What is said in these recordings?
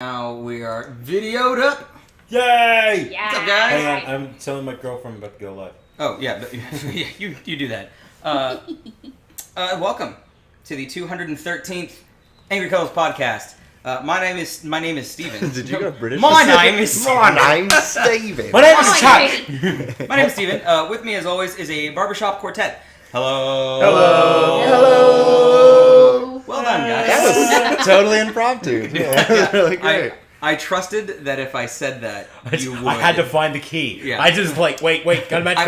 Now we are videoed up. Yay! Yeah. What's up, guys? Hang on, I'm telling my girlfriend I'm about to go live. Oh yeah, but, yeah, you do that. Welcome to the 213th Angry Colors podcast. My name is Steven. Did you go British? My name is Steven. My name's Steven. My name is Chuck! My name is Steven. With me, as always, is a barbershop quartet. Hello. Hello. Hello. Well done, guys. That was totally impromptu. Yeah, that was really great. I trusted that if I said that, you would. I had to find the key. Yeah. I just wait, gotta match I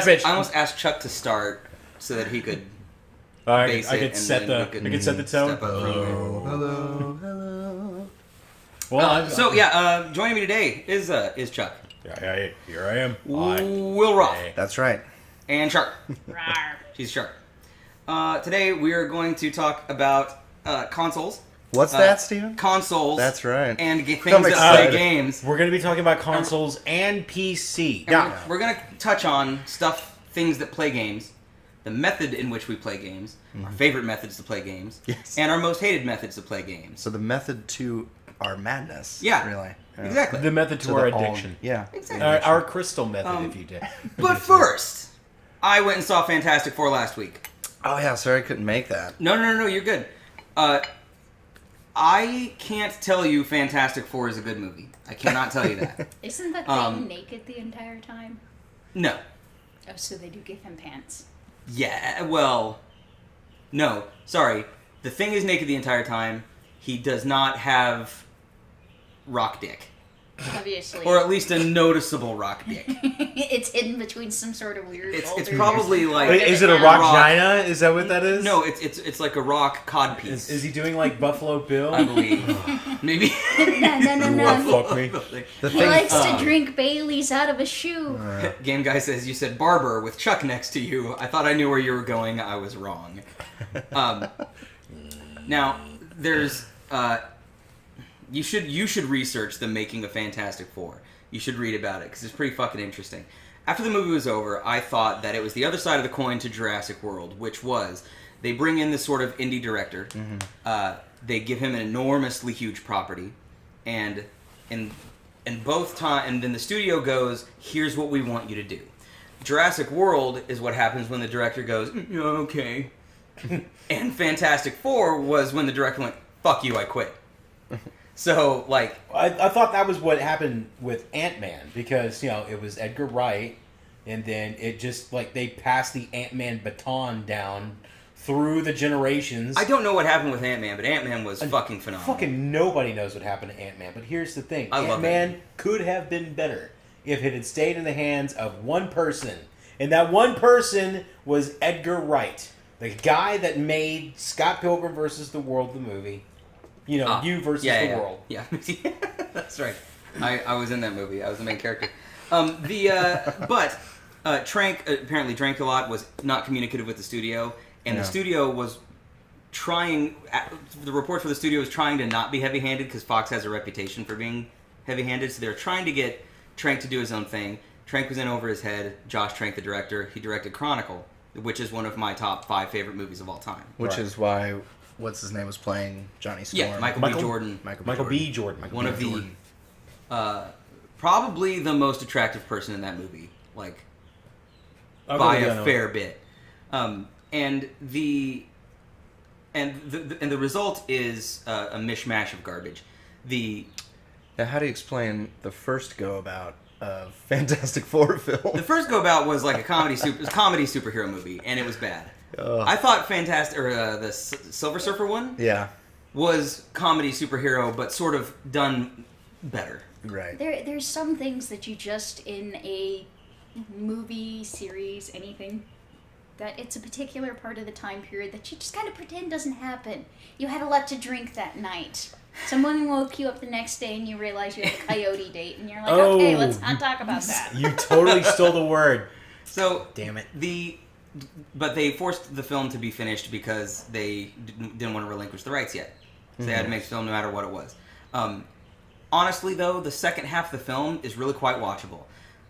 pitch. almost asked Chuck to start so that he could. Alright, base I it, could and set then the we could I could set the tone. step up from there. Hello. Well, joining me today is Chuck, here I am. Will Roth, That's right. and Shark. Rawr. She's Shark. Today we are going to talk about consoles. What's that, Steven? Consoles. That's right. And things I'm that excited. play games. We're gonna be talking about consoles and PC. And Now, we're going to touch on things that play games, the method in which we play games, our favorite methods to play games, Yes. and our most hated methods to play games. So the method to our madness. Yeah. Really. Yeah. Exactly. the method to To our the addiction. Yeah. Exactly. Our crystal method, if you did. But first, I went and saw Fantastic Four last week. Oh yeah. Sorry, I couldn't make that. No, you're good. I can't tell you Fantastic Four is a good movie. I cannot tell you that. Isn't that thing naked the entire time? No. Oh, so they do give him pants. Yeah, well, no. Sorry. The Thing is naked the entire time. He does not have rock dick. Obviously. Or at least a noticeable rock dick. It's hidden between some sort of weird It's shoulders. probably like... Wait, is it a rock gina? Is that what that is? No, it's like a rock cod piece. Is he doing like Buffalo Bill? I believe. Maybe. No. Fuck me. The He thing. likes to drink Baileys out of a shoe. Game Guy says, you said barber with Chuck next to you. I thought I knew where you were going. I was wrong. Now, there's... You should research the making of Fantastic Four. You should read about it, because it's pretty fucking interesting. After the movie was over, I thought that it was the other side of the coin to Jurassic World, which was, they bring in this sort of indie director, they give him an enormously huge property, and then the studio goes, here's what we want you to do. Jurassic World is what happens when the director goes, "Yeah, okay." And Fantastic Four was when the director went, fuck you, I quit. So, like... I thought that was what happened with Ant-Man, because, it was Edgar Wright, and then it just, they passed the Ant-Man baton down through the generations. I don't know what happened with Ant-Man, but Ant-Man was fucking phenomenal. Fucking nobody knows what happened to Ant-Man, but here's the thing. I love Ant-Man could have been better if it had stayed in the hands of one person, and that one person was Edgar Wright, the guy that made Scott Pilgrim vs. the World, the movie. You versus the world. Yeah, that's right. I was in that movie. I was the main character. But Trank apparently drank a lot, was not communicative with the studio, and the studio was trying. The report for the studio was trying to not be heavy-handed because Fox has a reputation for being heavy-handed, so they were trying to get Trank to do his own thing. Trank was in over his head. Josh Trank, the director, he directed Chronicle, which is one of my top 5 favorite movies of all time. Which is why. What's his name was playing Johnny Storm. Yeah, Michael B. Jordan. Michael B. Jordan. One of the probably the most attractive person in that movie, by a fair bit. And the result is a mishmash of garbage. Now, how do you explain the first go about of Fantastic Four film? The first go about was like a comedy superhero movie, and it was bad. I thought the Silver Surfer one, was comedy superhero, but sort of done better. Right. There's some things that you just, in a movie, series, anything, that it's a particular part of the time period that you just kind of pretend doesn't happen. You had a lot to drink that night. Someone woke you up the next day and you realize you had a coyote date, and you're like, okay, let's not talk about that. You totally stole the word. So, damn it. But they forced the film to be finished because they didn't want to relinquish the rights yet. So they had to make the film no matter what it was. Honestly, though, the second half of the film is really quite watchable.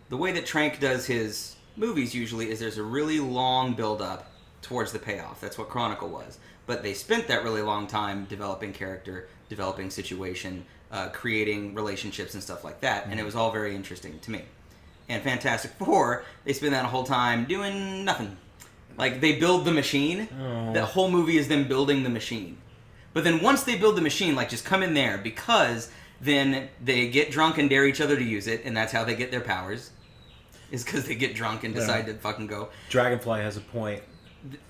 The way that Trank does his movies usually is there's a really long build-up towards the payoff. That's what Chronicle was. But they spent that really long time developing character, developing situation, creating relationships and stuff like that, and it was all very interesting to me. And Fantastic Four, they spend that whole time doing nothing. Like, they build the machine. Oh. The whole movie is them building the machine. But then once they build the machine, like, just come in there, because then they get drunk and dare each other to use it, and that's how they get their powers. Is because they get drunk and decide to fucking go. Dragonfly has a point.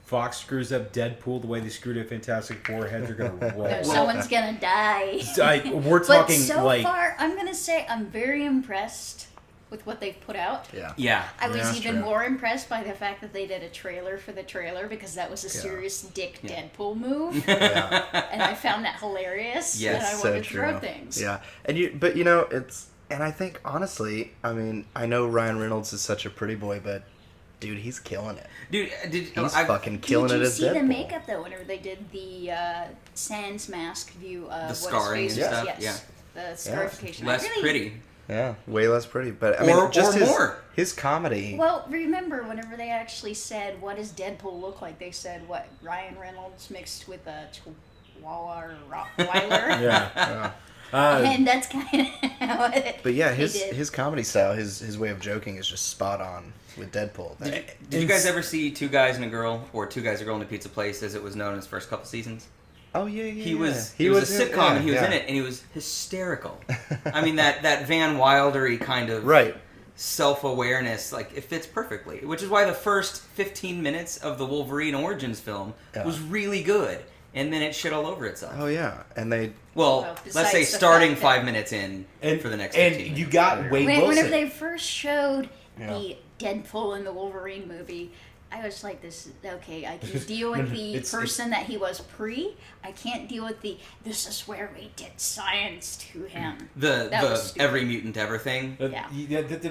Fox screws up Deadpool the way they screwed up Fantastic Four. Heads are gonna roll. No, someone's gonna die. We're talking but so like. far, I'm gonna say I'm very impressed with what they've put out. Yeah. I was that's even true. more impressed by the fact that they did a trailer for the trailer, because that was a serious dick Deadpool move. And I found that hilarious. Yes, and I so wanted to throw true. things. Yeah, but you know, and I think honestly, I mean, I know Ryan Reynolds is such a pretty boy, but dude, he's killing it. Dude, He's fucking killing Did it you as see Deadpool. the makeup though? Whenever they did the sans mask view of The what scarring his and face was, stuff, yes, the scarification. less pretty. Yeah, way less pretty, but I Or- mean, just or more. his comedy. Well, remember whenever they actually said, "What does Deadpool look like?" They said, "What, Ryan Reynolds mixed with a Chihuahua or Rottweiler?" Yeah. And that's kind of how it. But yeah, he his did. his comedy style, his way of joking is just spot on with Deadpool. Did you guys ever see Two Guys and a Girl, or Two Guys and a Girl in a Pizza Place, as it was known in its first couple seasons? Oh yeah, yeah. He was He it was was a in- sitcom, yeah, and he was yeah. in it, and he was hysterical. I mean, that Van Wilder-y kind of right. self-awareness, like, it fits perfectly. Which is why the first 15 minutes of the Wolverine Origins film was really good, and then it shit all over itself. Oh yeah, and they Well, let's besides say the starting fact 5 that- minutes in and for the next 15 and minutes. you got Wade Whenever Wilson. they first showed Yeah. the Deadpool in the Wolverine movie, I was like, "This okay? I can deal with the It's- person that he was pre. I can't deal with the. This is where we did science to him." That was the stupid. every mutant ever thing. Yeah.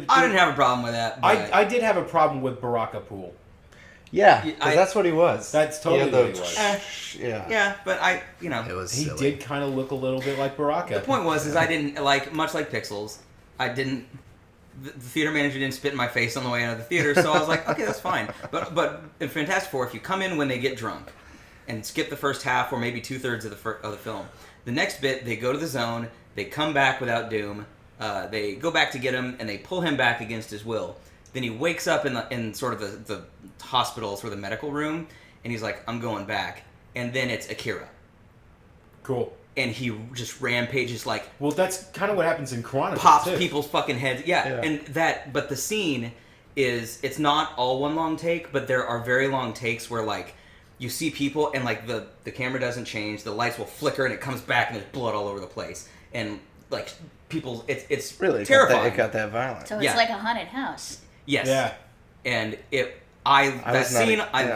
I didn't have a problem with that. But I did have a problem with Baraka Pool. yeah, I- 'cause that's what he was. That's totally He had what he the- was. Yeah, yeah, but it was. He silly. did kind of look a little bit like Baraka. the point was is I didn't like, much like Pixels, I didn't. The theater manager didn't spit in my face on the way out of the theater, so I was like, okay, that's fine. But in Fantastic Four, if you come in when they get drunk and skip the first half or maybe 2/3 of the film, the next bit they go to the zone, they come back without Doom, they go back to get him, and they pull him back against his will. Then he wakes up in sort of the hospital, sort of the medical room, and he's like, I'm going back. And then it's Akira. Cool. And he just rampages, like, Well, that's kind of what happens in Chronicles. pops too. people's fucking heads. Yeah, but the scene is, it's not all one long take, but there are very long takes where, like, you see people and, like, the camera doesn't change, the lights will flicker, and it comes back, and there's blood all over the place. And, like, people, it's really terrifying. It got that violent. So it's Yeah. like a haunted house. Yes. Yeah. And I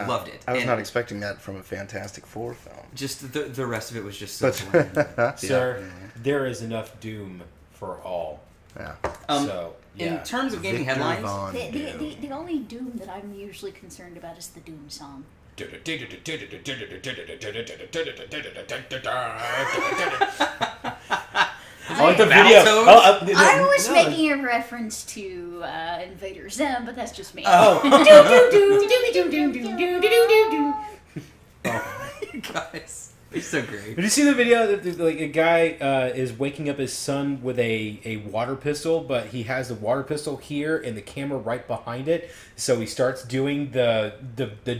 loved it. I was And not expecting that from a Fantastic Four film. just the rest of it was just so But bland. Sir, there is enough Doom for all. yeah. So, yeah. In terms of gaming Victor headlines, Von The only Doom that I'm usually concerned about is the Doom song. I like the Battletoads? video. I was no. making a reference to Invader Zim, but that's just me. Oh. you guys, it's so great. Did you see the video that like a guy is waking up his son with a water pistol, but he has the water pistol here and the camera right behind it. So he starts doing the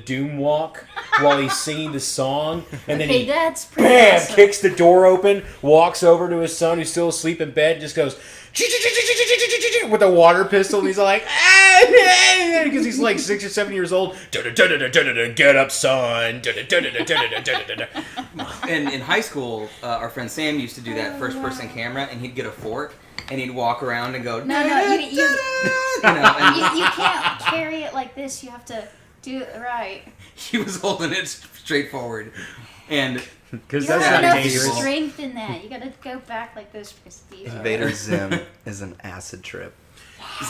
Doom walk while he's singing the song, and then Okay, he that's pretty bam awesome. kicks the door open, walks over to his son who's still asleep in bed, just goes with a water pistol, and he's like, because he's like 6 or 7 years old. Get up, son. And in high school, our friend Sam used to do that first-person camera, and he'd get a fork, and he'd walk around and go, No, you you know, and you can't carry it like this. You have to do it right. he was holding it straight forward. And Because You that's don't have not enough dangerous. strength in that. You gotta go back like this because these Invader Zim is an acid trip.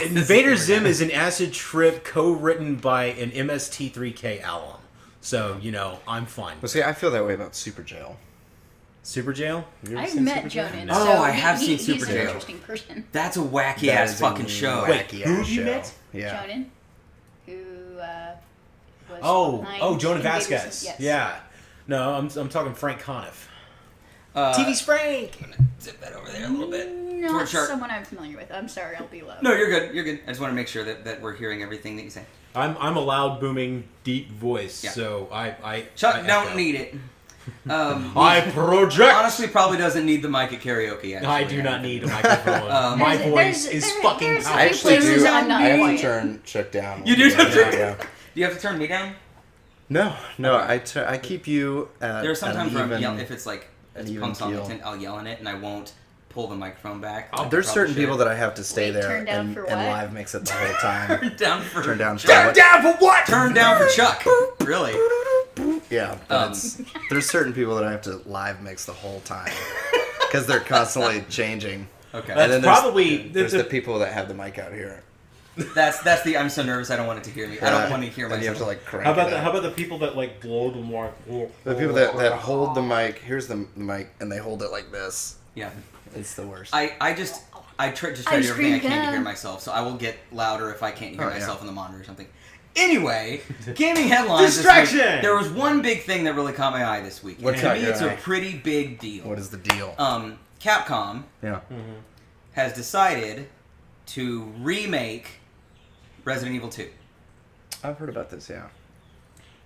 Invader Zim is an acid trip co-written by an MST3K alum. So, you know, I'm fine. Well, see, I feel that way about Super Jail. Super Jail? Have you ever I've seen met Super Jail? Jonan. No. So Oh, I have seen he's Super an Jail. interesting person. that's a That wacky-ass is a fucking show. Wait, wacky who ass you show. met? Yeah. Jonan, who was Oh, behind Jonah Invader Zim. Vasquez. Yes. Yeah. No, I'm talking Frank Conniff. TV's Frank! I'm gonna zip that over there a little bit. Not Towards Shark. someone I'm familiar with. I'm sorry, I'll be low. No, you're good. You're good. I just want to make sure that we're hearing everything that you say. I'm a loud, booming, deep voice, Yeah. so I Chuck I don't echo. need it. I project! Honestly, probably doesn't need the mic at karaoke. Actually, I do not need a microphone. My voice is fucking there's powerful. I actually places do. I'm not I have quiet. to turn Chuck down. You do Yeah, have to turn- yeah. Do you have to turn me down? No, I keep you at There are some at times an where I'm even- yell, if it's like an it's even punks on keel. the I'll yell in it and I won't pull the microphone back. There's certain people that I have to stay Wait, there turn down and for and what? live mix it the whole time. turn down for Turn down. Chuck. Down for what? Turn down for Chuck. Really? Yeah, but there's certain people that I have to live mix the whole time because they're constantly changing. Okay. That's And then there's- probably there's the people that have the mic out here. That's the I'm so nervous I don't want it to hear me. I don't want to hear And you have myself. to like crank How about it up. how about the people that like blow the mic? The people that hold the mic, here's the mic, and they hold it like this. Yeah. It's the worst. I try to do Ice everything I cream can to hear cone. myself, so I will get louder if I can't hear Oh, yeah. myself in the monitor or something. Anyway, gaming headlines. Distraction! This week. There was one big thing that really caught my eye this week. What To caught me, your it's eye? a pretty big deal. What is the deal? Capcom Yeah. has decided to remake Resident Evil 2. I've heard about this, yeah.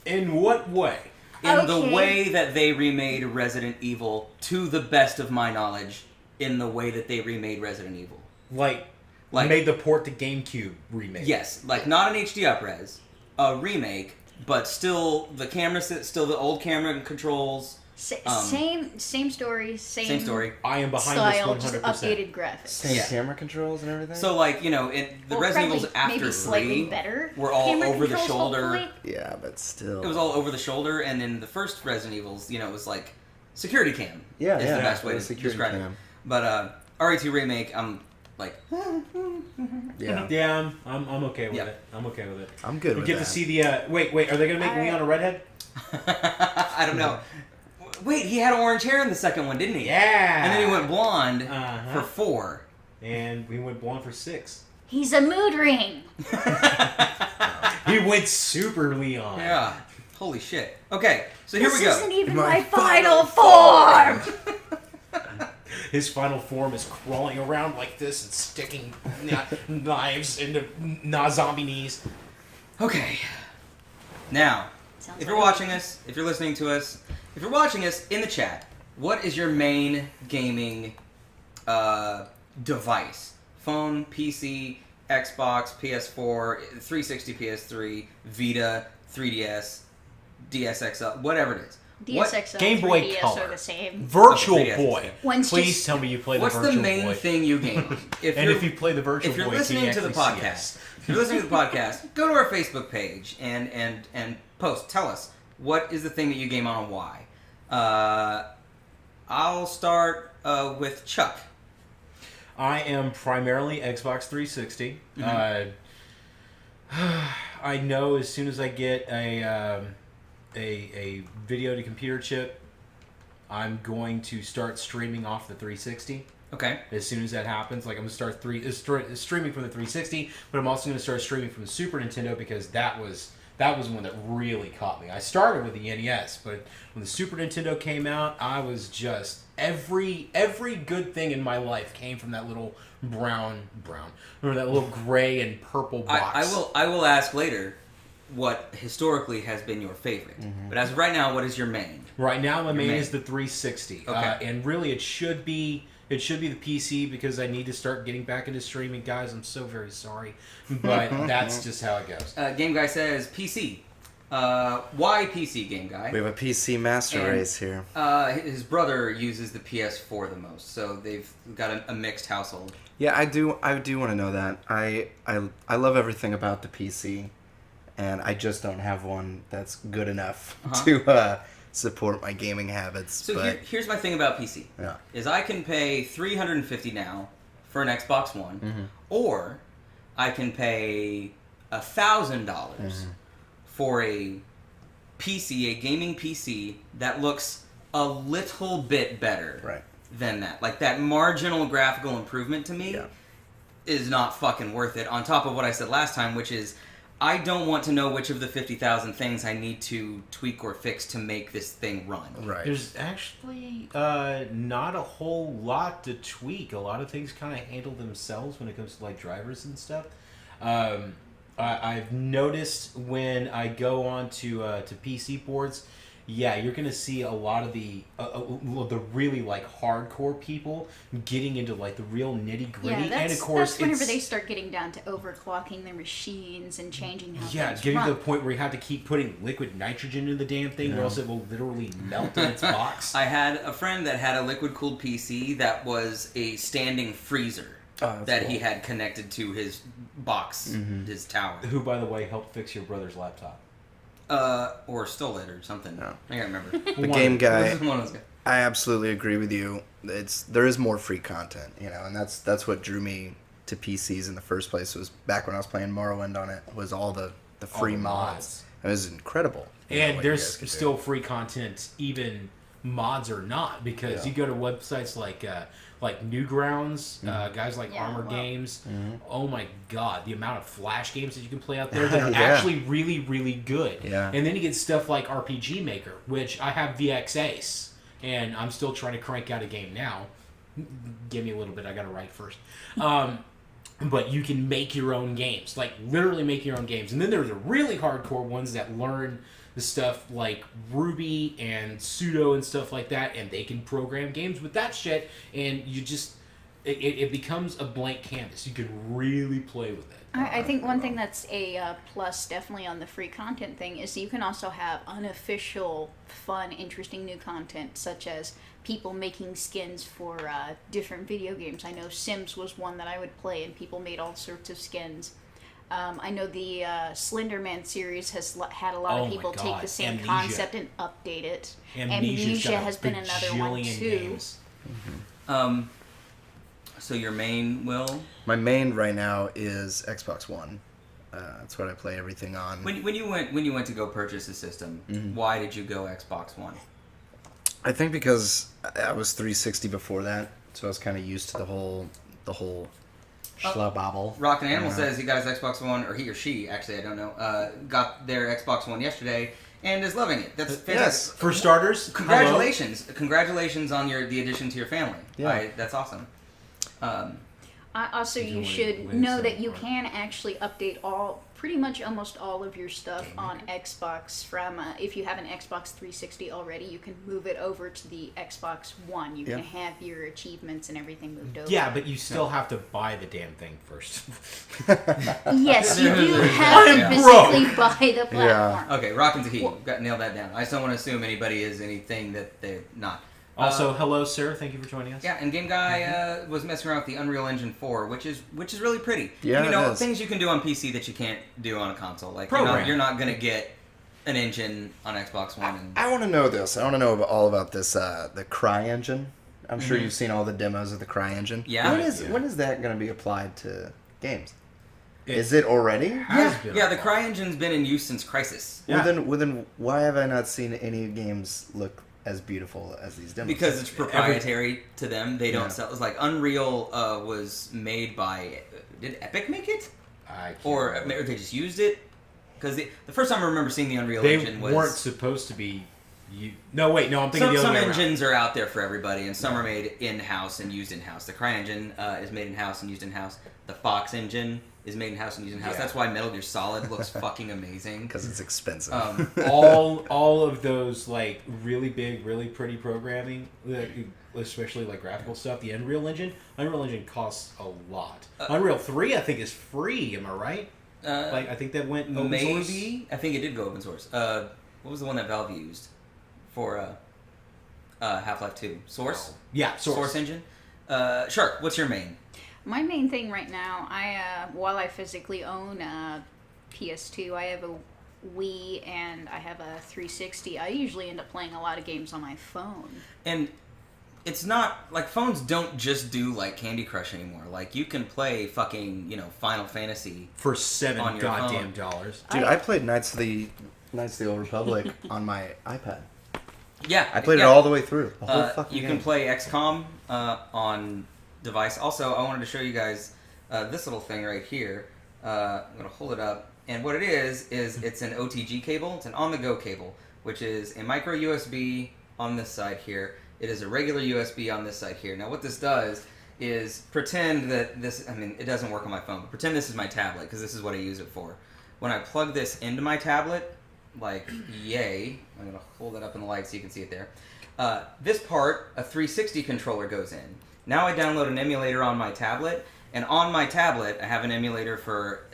In what way? In the Okay. way that they remade Resident Evil, to the best of my knowledge, in the way that they remade Resident Evil. Like Like- made the port to GameCube remake. Yes, like not an HD upres, a remake, but still the camera, still the old camera controls. Same story, Same story. I am behind style, this just 100%. updated graphics. Same Yeah. camera controls and everything? So like the Well, Resident probably Evils after maybe slightly 3 better were all camera over the controls, shoulder. hopefully. yeah, but still. It was all over the shoulder, and in the first Resident Evils, it was like security cam. Yeah, is yeah. the best it way to was security describe cam. it. But RE2 remake, I'm like, Yeah. Yeah, I'm okay with Yeah. it. I'm okay with it. I'm good We with get that. to see the wait, are they gonna make Alright. Leon a redhead? I don't know. Wait, he had orange hair in the second one, didn't he? Yeah. And then he went blonde Uh-huh. for 4. And we went blonde for 6. He's a mood ring. He went super Leon. Yeah. Holy shit. Okay, so here This we go. isn't even My my final form. His final form is crawling around like this and sticking knives into zombie knees. Okay. Now, Sounds if you're like- watching us, if you're listening to us, if you're watching us in the chat, what is your main gaming device? Phone, PC, Xbox, PS4, 360, PS3, Vita, 3DS, DSXL, whatever it is. DSXL, Game Boy 3DS Color. are the same. Virtual Okay, 3DS. Boy. One's Please just- tell me you play What's the the Virtual main Boy. thing you game on? And if you play the Virtual if you're Boy, can listening you to the actually see podcast, us? if you're listening to the podcast, go to our Facebook page and post. Tell us what is the thing that you game on and why. I'll start with Chuck. I am primarily Xbox 360. I know as soon as I get a video to computer chip, I'm going to start streaming off the 360. Okay. As soon as that happens, like I'm gonna start streaming from the 360, but I'm also gonna start streaming from the Super Nintendo because that was one that really caught me. I started with the NES, but when the Super Nintendo came out, I was just every good thing in my life came from that little brown, or that little gray and purple box. I will ask later what historically has been your favorite. But as of right now, what is your main? Right now, my main main. is the 360, Okay. and really it should be the PC because I need to start getting back into streaming, guys. I'm so very sorry, but that's just how it goes. Game Guy says PC. Why PC, Game Guy? We have a PC master And- race here. His brother uses the PS4 the most, so they've got a mixed household. Yeah, I do want to know that. I love everything about the PC, and I just don't have one that's good enough to support my gaming habits. So but here's my thing about PC. yeah, Is I can pay $350 now for an Xbox One, or I can pay $1,000 for a PC, a gaming PC that looks a little bit better right. than that. Like that marginal graphical improvement to me Yeah. is not fucking worth it. On top of what I said last time, which is I don't want to know which of the 50,000 things I need to tweak or fix to make this thing run. Right. There's actually not a whole lot to tweak. A lot of things kind of handle themselves when it comes to like drivers and stuff. I've noticed when I go on to PC boards, yeah, you're gonna see a lot of the really like hardcore people getting into like the real nitty gritty, Yeah, and of course, that's whenever they start getting down to overclocking their machines and changing how things getting run. to the point where you have to keep putting liquid nitrogen in the damn thing, or else it will literally melt in its box. I had a friend that had a liquid-cooled PC that was a standing freezer that he had connected to his box, his tower. Who, by the way, helped fix your brother's laptop? Or stole it or something. No. I can't remember. The game guy, One of those guys. I absolutely agree with you. There is more free content, you know, and that's what drew me to PCs in the first place. Was back when I was playing Morrowind on it, was all the free mods. It was incredible. And there's still free content, even mods or not, because you go to websites like Newgrounds, guys like Armor Games. Oh my god, the amount of Flash games that you can play out there that are actually really, really good. Yeah. And then you get stuff like RPG Maker, which I have VX Ace, and I'm still trying to crank out a game now. Give me a little bit, I gotta write first. But you can make your own games, like literally make your own games. And then there's the really hardcore ones that learn the stuff like Ruby and Sudo and stuff like that, and they can program games with that shit, and you just it becomes a blank canvas. You can really play with it. I think one thing that's a plus definitely on the free content thing is you can also have unofficial, fun, interesting new content, such as people making skins for different video games. I know Sims was one that I would play, and people made all sorts of skins. I know the Slenderman series has had a lot of people take the same concept and update it. Amnesia has been another one too. So your main, Will? My main right now is Xbox One. That's what I play everything on. When you went to go purchase a system, why did you go Xbox One? I think because I was 360 before that, so I was kind of used to the whole schlabobble. Rockin' Animal says he got his Xbox One, or he or she, actually, I don't know, got their Xbox One yesterday and is loving it. That's fantastic. Yes. For starters, congratulations. Hello. Congratulations on the addition to your family. Yeah. That's awesome. Also, you should know that you can actually update pretty much almost all of your stuff on Xbox from, if you have an Xbox 360 already, you can move it over to the Xbox One. You can have your achievements and everything moved over. Yeah, but you still have to buy the damn thing first. Yes, you do have to physically buy the platform. Okay, Rockin' Tahiti, nailed that down. I just don't want to assume anybody is anything that they're not. Also, hello, sir. Thank you for joining us. Yeah, and Game Guy was messing around with the Unreal Engine 4, which is really pretty. Yeah, you know, it is. Things you can do on PC that you can't do on a console. Like you're not gonna get an engine on Xbox One. I want to know this. I want to know all about this. The Cry engine. I'm sure you've seen all the demos of the Cry engine. Yeah. When is that going to be applied to games? Is it already? Yeah. The Cry engine's been in use since Crysis. Yeah. Well, then why have I not seen any games look as beautiful as these demos? Because it's proprietary to them. They don't sell. It's like Unreal was made by. Did Epic make it? Or they just used it? Because the first time I remember seeing the Unreal Engine was. They weren't supposed to be. I'm thinking the other way Some around. engines are out there for everybody, and some are made in-house and used in-house. The Cry engine is made in-house and used in-house. The Fox engine is made in-house and used in-house. Yeah. That's why Metal Gear Solid looks fucking amazing. Because it's expensive. all of those like really big, really pretty programming, especially like graphical stuff. The Unreal Engine costs a lot. Unreal 3, I think, is free. Am I right? I think that went open source. Maybe. I think it did go open source. What was the one that Valve used for Half-Life 2? Source? Yeah, Source engine. Shark, what's your main? My main thing right now, while I physically own a PS2, I have a Wii and I have a 360. I usually end up playing a lot of games on my phone. And it's not like phones don't just do like Candy Crush anymore. Like you can play fucking Final Fantasy for $7 goddamn phone. dollars. Dude, I played Knights of the Old Republic on my iPad. Yeah, I played it all the way through. The whole fucking you game. can play XCOM on device. Also, I wanted to show you guys this little thing right here. I'm gonna hold it up. And what it is it's an OTG cable. It's an on-the-go cable, which is a micro USB on this side here. It is a regular USB on this side here. Now, what this does is pretend that this, I mean, it doesn't work on my phone, but pretend this is my tablet, because this is what I use it for. When I plug this into my tablet, like, yay, I'm going to hold it up in the light so you can see it there. This part, a 360 controller goes in. Now I download an emulator on my tablet, and on my tablet I have an emulator for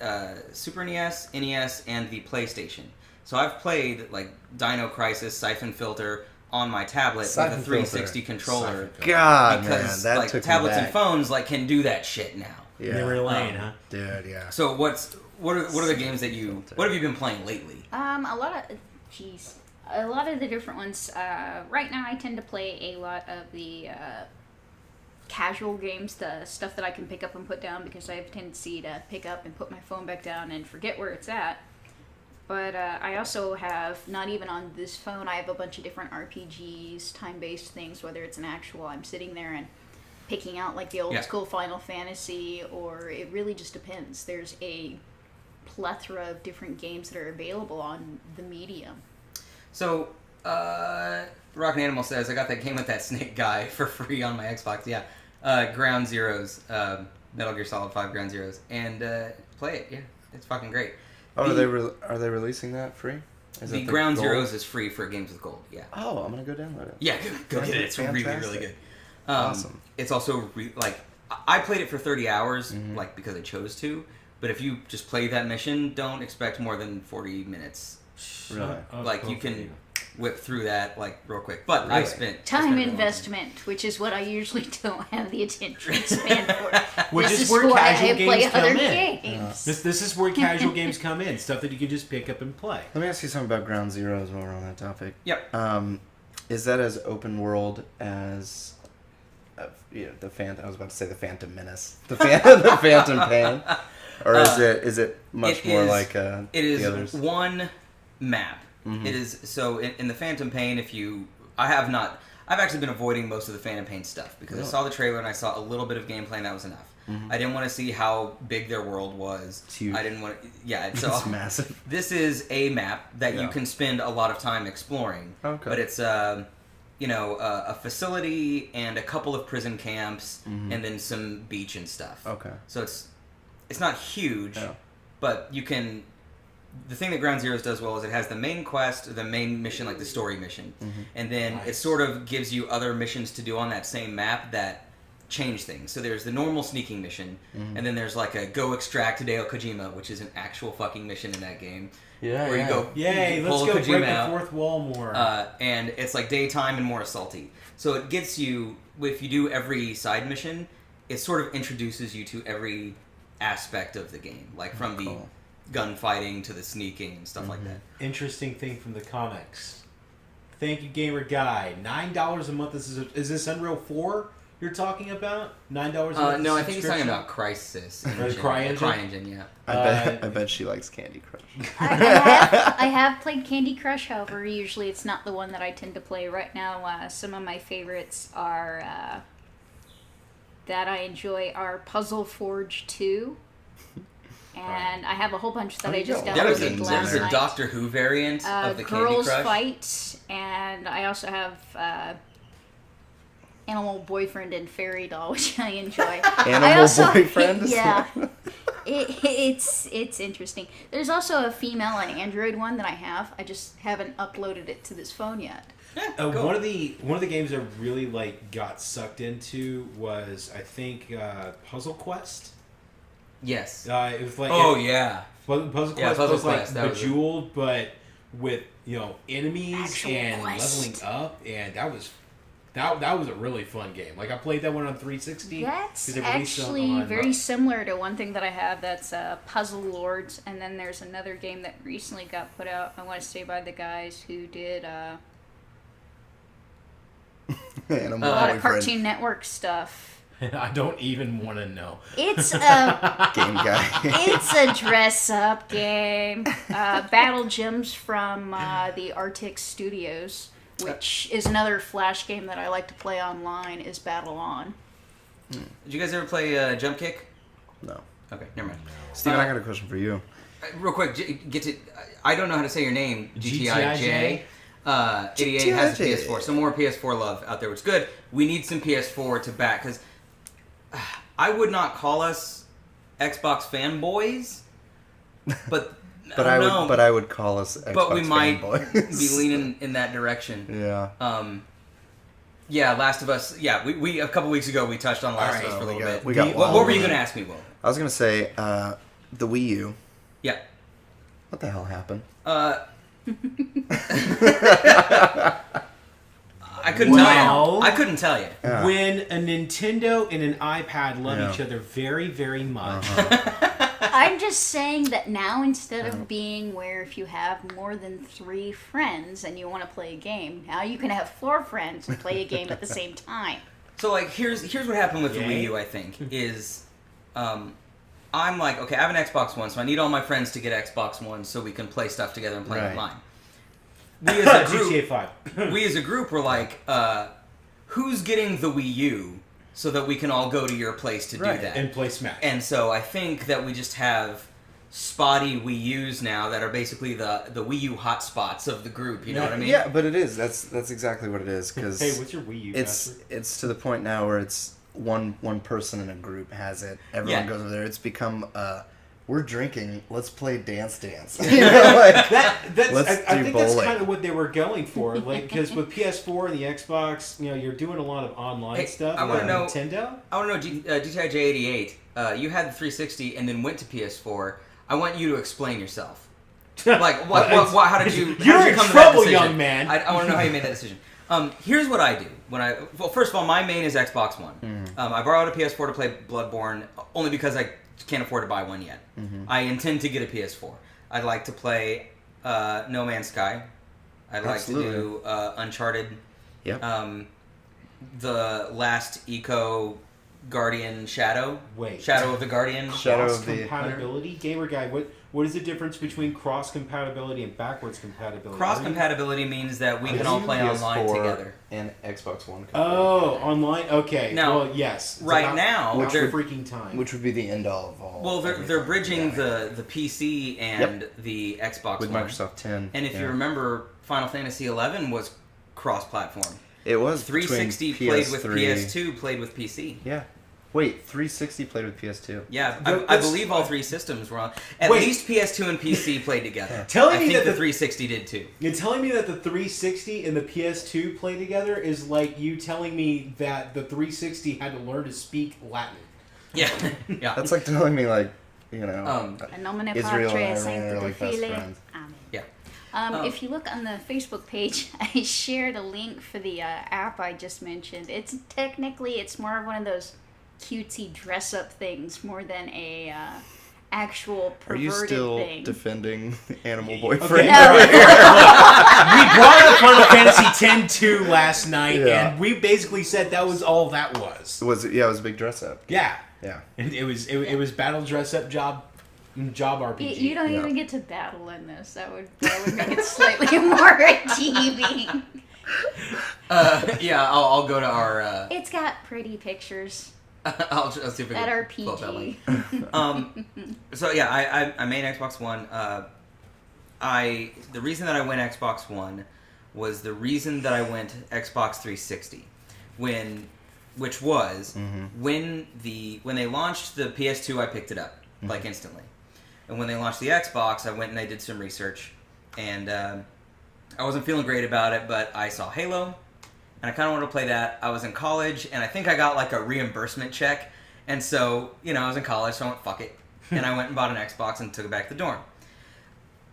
Super NES, NES, and the PlayStation. So I've played, like, Dino Crisis, Siphon Filter, on my tablet with a 360 controller. God, because, man, that like, took tablets me and back. phones, like, can do that shit now. Yeah. Memory lane, huh? Dude, yeah. So what are the games that what have you been playing lately? A lot of the different ones. Right now, I tend to play a lot of the casual games, the stuff that I can pick up and put down, because I have a tendency to pick up and put my phone back down and forget where it's at. But I also have, not even on this phone, I have a bunch of different RPGs, time-based things, whether it's an actual, I'm sitting there and picking out like the old school Final Fantasy, or it really just depends. There's a plethora of different games that are available on the medium. So, Rockin' Animal says, I got that game with that snake guy for free on my Xbox. Yeah. Ground Zeroes, Metal Gear Solid 5 Ground Zeroes. And play it, yeah. It's fucking great. Oh, are they releasing that free? Is the it Ground gold? Zeroes is free for Games with Gold, yeah. Oh, I'm going to go download it. Yeah, go get it. It's really, really good. Awesome. It's also, I played it for 30 hours, like, because I chose to. But if you just play that mission, don't expect more than 40 minutes. Really? Like, you can whip through that, like, real quick. But Really? I spent... Time investment, which is what I usually don't have the attention span for. Which this is where why casual I play games other come in. games. This is where casual games come in. Stuff that you can just pick up and play. Let me ask you something about Ground Zeroes while we're on that topic. Yep. Is that as open world as... the Phantom... I was about to say the Phantom Menace. The Phantom Pain? Or is it much more like it the others? is one map. It is so in the Phantom Pain. I've actually been avoiding most of the Phantom Pain stuff because I saw the trailer and I saw a little bit of gameplay and that was enough. I didn't want to see how big their world was. It's huge. I didn't want to. Yeah, so It's massive. This is a map that you can spend a lot of time exploring. Okay. But it's a facility and a couple of prison camps and then some beach and stuff. Okay. So it's not huge, but you can... The thing that Ground Zeroes does well is it has the main quest, the main mission, like the story mission. And then it sort of gives you other missions to do on that same map that change things. So there's the normal sneaking mission, and then there's like a go extract Hideo Kojima, which is an actual fucking mission in that game. Yeah, where you go, Yay, pull let's go Kojima break out, the fourth wall more. and it's like daytime and more assaulty. So it gets you, if you do every side mission, it sort of introduces you to every aspect of the game, like from the gunfighting to the sneaking and stuff like that. Interesting thing from the comics. Thank you, Gamer Guy. $9 a month. Is this Unreal 4 you're talking about? $9 a month? No, I think he's talking about Crysis. CryEngine, yeah. I bet she likes Candy Crush. I have played Candy Crush, however, usually it's not the one that I tend to play right now. Some of my favorites are that I enjoy are Puzzle Forge 2. And I have a whole bunch that I just downloaded last There's a night. Doctor Who variant of the Girls Candy Crush. Fight, and I also have Animal Boyfriend and Fairy Doll, which I enjoy. Boyfriend? Yeah. It's interesting. There's also a female and Android one that I have. I just haven't uploaded it to this phone yet. Cool. One of the games I really got sucked into was, I think, Puzzle Quest. Yes. It was like Puzzle Quest was like Bejeweled, but with enemies Actual and quest. leveling up, and that was a really fun game. Like I played that one on 360. That's actually very similar to one thing that I have. That's Puzzle Lords, and then there's another game that recently got put out. I want to say by the guys who did a lot of Cartoon Network stuff. I don't even want to know. It's a Game Guy. It's a dress-up game. Battle Gems from the Arctic Studios, which is another Flash game that I like to play online, is Battle On. Did you guys ever play Jump Kick? No. Okay, never mind. Steven, I got a question for you. Real quick, I don't know how to say your name. GTIJ. 88 has a PS4. Some more PS4 love out there, which is good. We need some PS4 to back, because I would not call us Xbox fanboys, but I would call us Xbox but we might fanboys. be leaning in that direction. Yeah. Yeah, Last of Us. Yeah, we a couple weeks ago we touched on Last of Us for a little bit. What were you going to ask me, Will? I was going to say the Wii U. Yeah. What the hell happened? I couldn't tell you. I couldn't tell you. Yeah. When a Nintendo and an iPad love each other very, very much. I'm just saying that now, instead of being where if you have more than 3 friends and you want to play a game, now you can have 4 friends and play a game at the same time. So, like, here's what happened with the Wii U, I think, is I'm like, okay, I have an Xbox One, so I need all my friends to get Xbox One so we can play stuff together and play online. We as a group were like, who's getting the Wii U so that we can all go to your place to do that and play Smash? And so I think that we just have spotty Wii U's now that are basically the Wii U hotspots of the group. You know what I mean? Yeah, but it is. That's exactly what it is. Cause hey, what's your Wii U? It's to the point now where it's one person in a group has it. Everyone goes over there. It's become we're drinking. Let's play Dance Dance. You know, like, I think that's kind of what they were going for. Like, because with PS4 and the Xbox, you know, you're doing a lot of online stuff. I want to know Nintendo. I want to know GTI J88. You had the 360 and then went to PS4. I want you to explain yourself. Like, how did you? You're in trouble, young man. I want to know how you made that decision. Here's what I do first of all, my main is Xbox One. I borrowed a PS4 to play Bloodborne only because I can't afford to buy one yet. I intend to get a PS4. I'd like to play No Man's Sky. I'd like to do Uncharted. Yep. The last Eco Guardian Shadow. Wait. Shadow of the Guardian. Shadow of the compatibility. Gamer guy, what is the difference between cross compatibility and backwards compatibility? Cross compatibility means that we can all play online together. And Xbox One. Oh, online. Okay. Now, well, yes. Right now, freaking time. Which would be the end all of all. Well, they're bridging the PC and the Xbox with One. Microsoft 10. And if you remember, Final Fantasy 11 was cross-platform. It was 360 played with PS2, played with PC. Yeah. Wait, 360 played with PS2. Yeah, I believe all 3 systems were on. At least PS2 and PC played together. I think the 360 did too. You're telling me that the 360 and the PS2 play together is like you telling me that the 360 had to learn to speak Latin. Yeah, yeah. That's like telling me, like, you know, Israel and Iran are like best friends. Yeah. If you look on the Facebook page, I shared a link for the app I just mentioned. It's more of one of those cutesy dress-up things more than a actual perverted thing. Are you still defending Animal Boyfriend? Okay. No. We brought up Final Fantasy X-2 last night, and we basically said that was all that was. It was a big dress-up. Yeah. Yeah. It was battle dress-up job RPG. You don't even get to battle in this. That would make it slightly more redeeming. I'll go to our... It's got pretty pictures. I'll see if I can that are pull up that PG. link. So yeah, I made Xbox One. The reason that I went Xbox One was the reason that I went Xbox 360, which was when they launched the PS2, I picked it up like instantly, and when they launched the Xbox, I went and I did some research, and I wasn't feeling great about it, but I saw Halo. And I kind of wanted to play that. I was in college, and I think I got like a reimbursement check. And so, I was in college, so I went, fuck it. And I went and bought an Xbox and took it back to the dorm.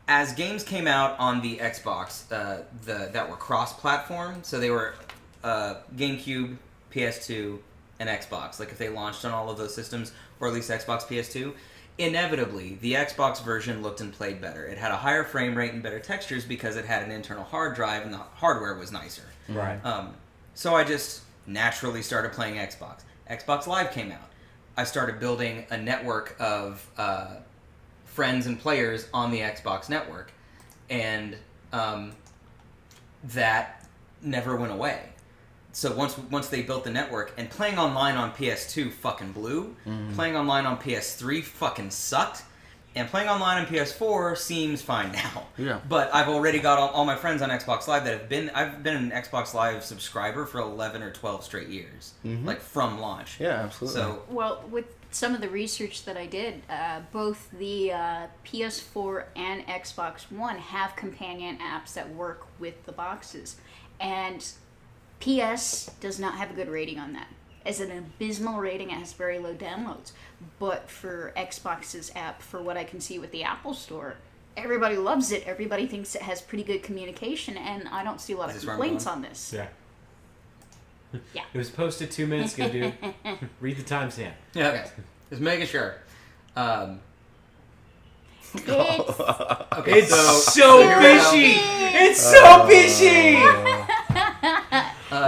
As games came out on the Xbox that were cross-platform, so they were GameCube, PS2, and Xbox. Like if they launched on all of those systems, or at least Xbox PS2, inevitably, the Xbox version looked and played better. It had a higher frame rate and better textures because it had an internal hard drive and the hardware was nicer. Right. So I just naturally started playing Xbox. Xbox Live came out. I started building a network of friends and players on the Xbox network, and that never went away. So once they built the network, and playing online on PS2 fucking blew, playing online on PS3 fucking sucked, And playing online on PS4 seems fine now. Yeah. But I've already got all my friends on Xbox Live that have been... I've been an Xbox Live subscriber for 11 or 12 straight years. Like, from launch. Yeah, absolutely. So, Well, with some of the research that I did, both the PS4 and Xbox One have companion apps that work with the boxes. And PS does not have a good rating on that. As an abysmal rating, it has very low downloads. But for Xbox's app, for what I can see with the Apple Store, everybody loves it. Everybody thinks it has pretty good communication, and I don't see a lot of complaints on this. Yeah. Yeah. It was posted 2 minutes ago, dude. Read the timestamp. yeah, okay. Just making sure. It's Okay, It's so so here we go. fishy! It's so fishy!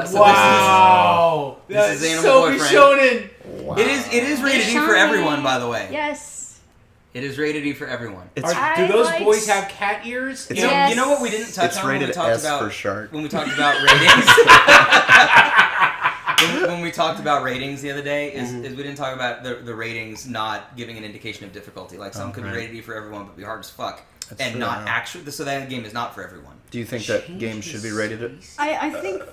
So Wow! this is That's Animal so Boyfriend. Bishonen! Wow. It is rated E for everyone, by the way. Yes. It is rated E for everyone. It's, Do those boys have cat ears? You know, Yes. you know what we didn't touch it's on when we rated talked S about for shark. when we talked about ratings. when we talked about ratings the other day, is we didn't talk about the ratings not giving an indication of difficulty. Like some could be rated E for everyone, but be hard as fuck, That's and true, not yeah. actually. So that game is not for everyone. Do you think that games should be rated I think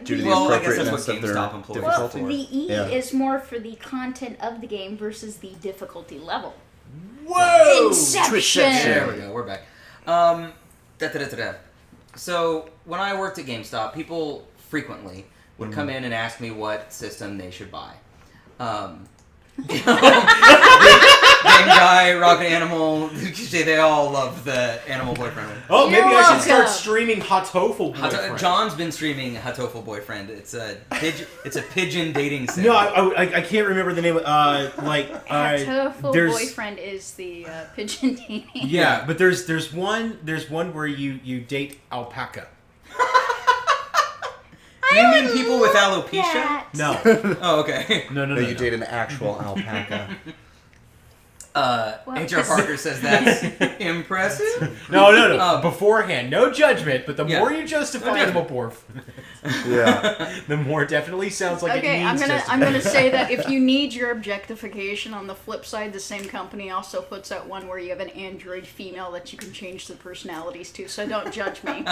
due to the Well, I guess that's appropriateness what of their GameStop employs. well, difficulty? the E Yeah. is more for the content of the game versus the difficulty level. Whoa! Inception. There we go. We're back. Da. So when I worked at GameStop, people frequently would come in and ask me what system they should buy. Game Guy, Rocket Animal, they all love the Animal Boyfriend one. Oh, maybe You're I should start welcome. streaming Hatoful Boyfriend. John's been streaming Hatoful Boyfriend. It's a pigeon dating sim. No, I can't remember the name. Hatoful there's Boyfriend is the pigeon dating. yeah, but there's one where you date alpaca. Do you mean people with alopecia? No, Oh, okay. no, No, you date an actual alpaca. H.R. Parker says that's impressive. no. Beforehand, no judgment. But the Yeah. more you justify No Animal judgment. Porf, Yeah. the more it definitely sounds like Okay, it I'm needs gonna say that if you need your objectification, on the flip side, the same company also puts out one where you have an android female that you can change the personalities to. So don't judge me.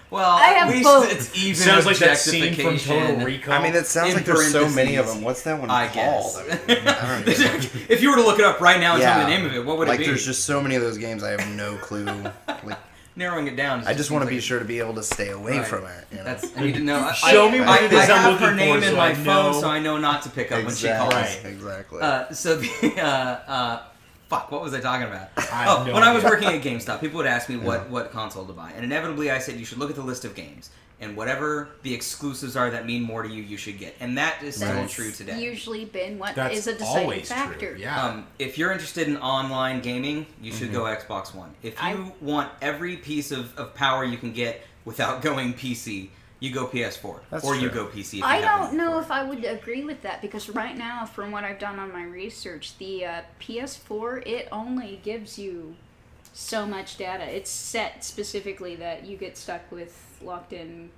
Well, I have at least both. it's even Sounds like that scene from objectification. Total Recall. I mean, it sounds In like there's so many of parentheses, them. What's that one I called? guess. I don't even know. If you were to look it up right now and tell me Yeah. the name of it, what would Like, it be? there's just so many of those games, I have no clue. Like, Narrowing it down. I just want to seems be like sure to be able to stay away Right. from it. You know? That's I need to know. Show me what I it is I'm have looking her name for, in so my I phone, know. so I know not to pick up when she exactly. calls. Right. Exactly. So the fuck, what was I talking about? I have no When I was idea. working at GameStop, people would ask me what console to buy, and inevitably I said you should look at the list of games, and whatever the exclusives are that mean more to you, you should get, and that is still That's true today. usually been what That's is a deciding always factor. true. Yeah. If you're interested in online gaming, you should go Xbox One. If you want every piece of power you can get without going PC, you go PS4. That's or you true. go PC. If I you have don't one. know if I would agree with that because right now, from what I've done on my research, the PS4 it only gives you so much data. It's set specifically that you get stuck with locked in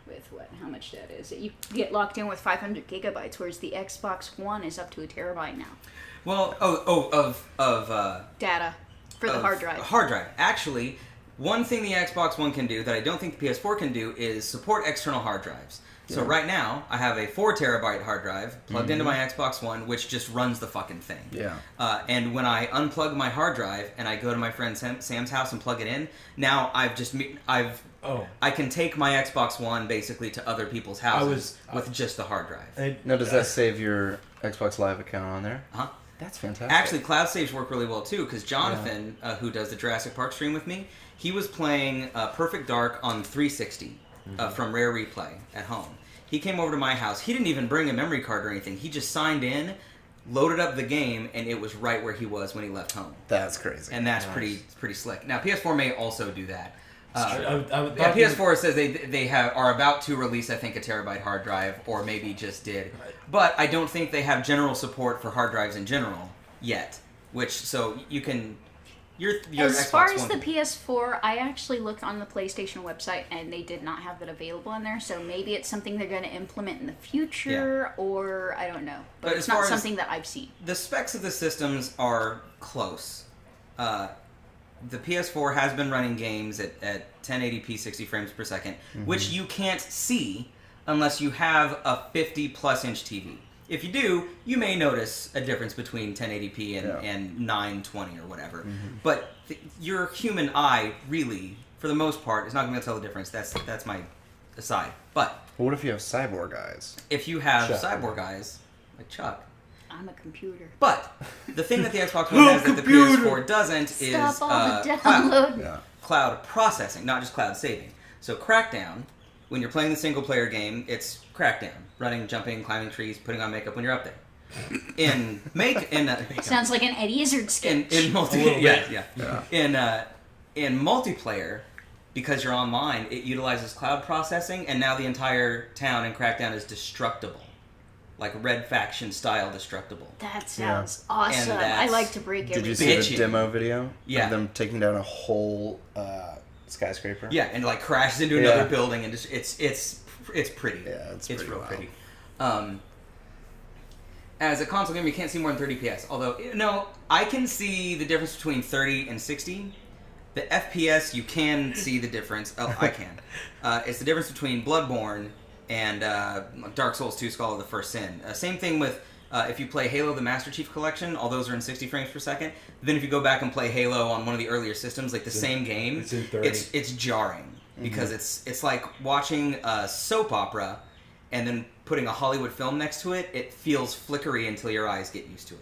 with what? How much data is it? You get locked in with 500 gigabytes, whereas the Xbox One is up to a terabyte now. Well, of Data for the of hard drive. Hard drive. Actually, one thing the Xbox One can do that I don't think the PS4 can do is support external hard drives. So right now, I have a 4 terabyte hard drive plugged into my Xbox One, which just runs the fucking thing. Yeah. And when I unplug my hard drive and I go to my friend Sam's house and plug it in, now I can take my Xbox One basically to other people's houses with just the hard drive. Now, does that save your Xbox Live account on there? Huh? That's fantastic. Actually, cloud saves work really well too, because Jonathan, who does the Jurassic Park stream with me, he was playing Perfect Dark on 360 from Rare Replay at home. He came over to my house. He didn't even bring a memory card or anything. He just signed in, loaded up the game, and it was right where he was when he left home. That's crazy. And that's pretty slick. Now, PS4 may also do that. I PS4 says they are about to release, I think, a terabyte hard drive, or maybe just did. But I don't think they have general support for hard drives in general yet. So you can. Your As Xbox far as One the PS4, I actually looked on the PlayStation website and they did not have it available in there. So maybe it's something they're going to implement in the future, or I don't know. But as it's far not as- something that I've seen. the specs of the systems are close. the PS4 has been running games at 1080p 60 frames per second, which you can't see unless you have a 50-plus inch TV. If you do, you may notice a difference between 1080p and 920 or whatever. But your human eye, really, for the most part, is not going to tell the difference. That's my aside. But what if you have cyborg eyes? If you have cyborg eyes, like Chuck. I'm a computer. But the thing that the Xbox One has that the PS4 doesn't is cloud processing, not just cloud saving. So Crackdown, when you're playing the single player game, it's Crackdown, running, jumping, climbing trees, putting on makeup when you're up there. Sounds like an Eddie Izzard sketch. In multiplayer, because you're online, it utilizes cloud processing, and now the entire town in Crackdown is destructible. Like Red Faction style destructible. That sounds awesome. I like to break everything. Did you see the demo video? Yeah. Of them taking down a whole skyscraper? Yeah, and like crashes into another building, and just it's pretty. Yeah, it's real wild. pretty. As a console game, you can't see more than 30 PS. Although, no, I can see the difference between 30 and 60. The FPS, you can see the difference. Oh, I can. It's the difference between Bloodborne and Dark Souls 2 Skull of the First Sin. Same thing with if you play Halo the Master Chief Collection, all those are in 60 frames per second. Then if you go back and play Halo on one of the earlier systems, like the same game, it's in 30. It's jarring because it's like watching a soap opera and then putting a Hollywood film next to it. It feels flickery until your eyes get used to it.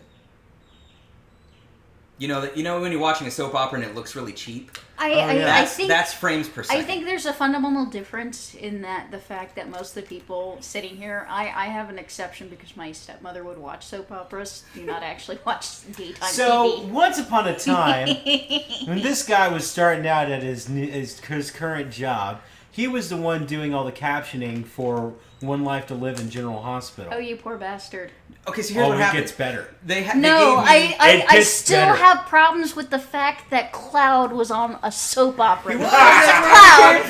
You know when you're watching a soap opera and it looks really cheap? I think that's frames per second. I think there's a fundamental difference in that the fact that most of the people sitting here, I have an exception because my stepmother would watch soap operas, do not actually watch daytime TV. So, once upon a time, when this guy was starting out at his current job, he was the one doing all the captioning for One Life to Live in General Hospital. Oh, you poor bastard. Okay, so here's what happens. It gets better. I still have problems with the fact that Cloud was on a soap opera. He was. Cloud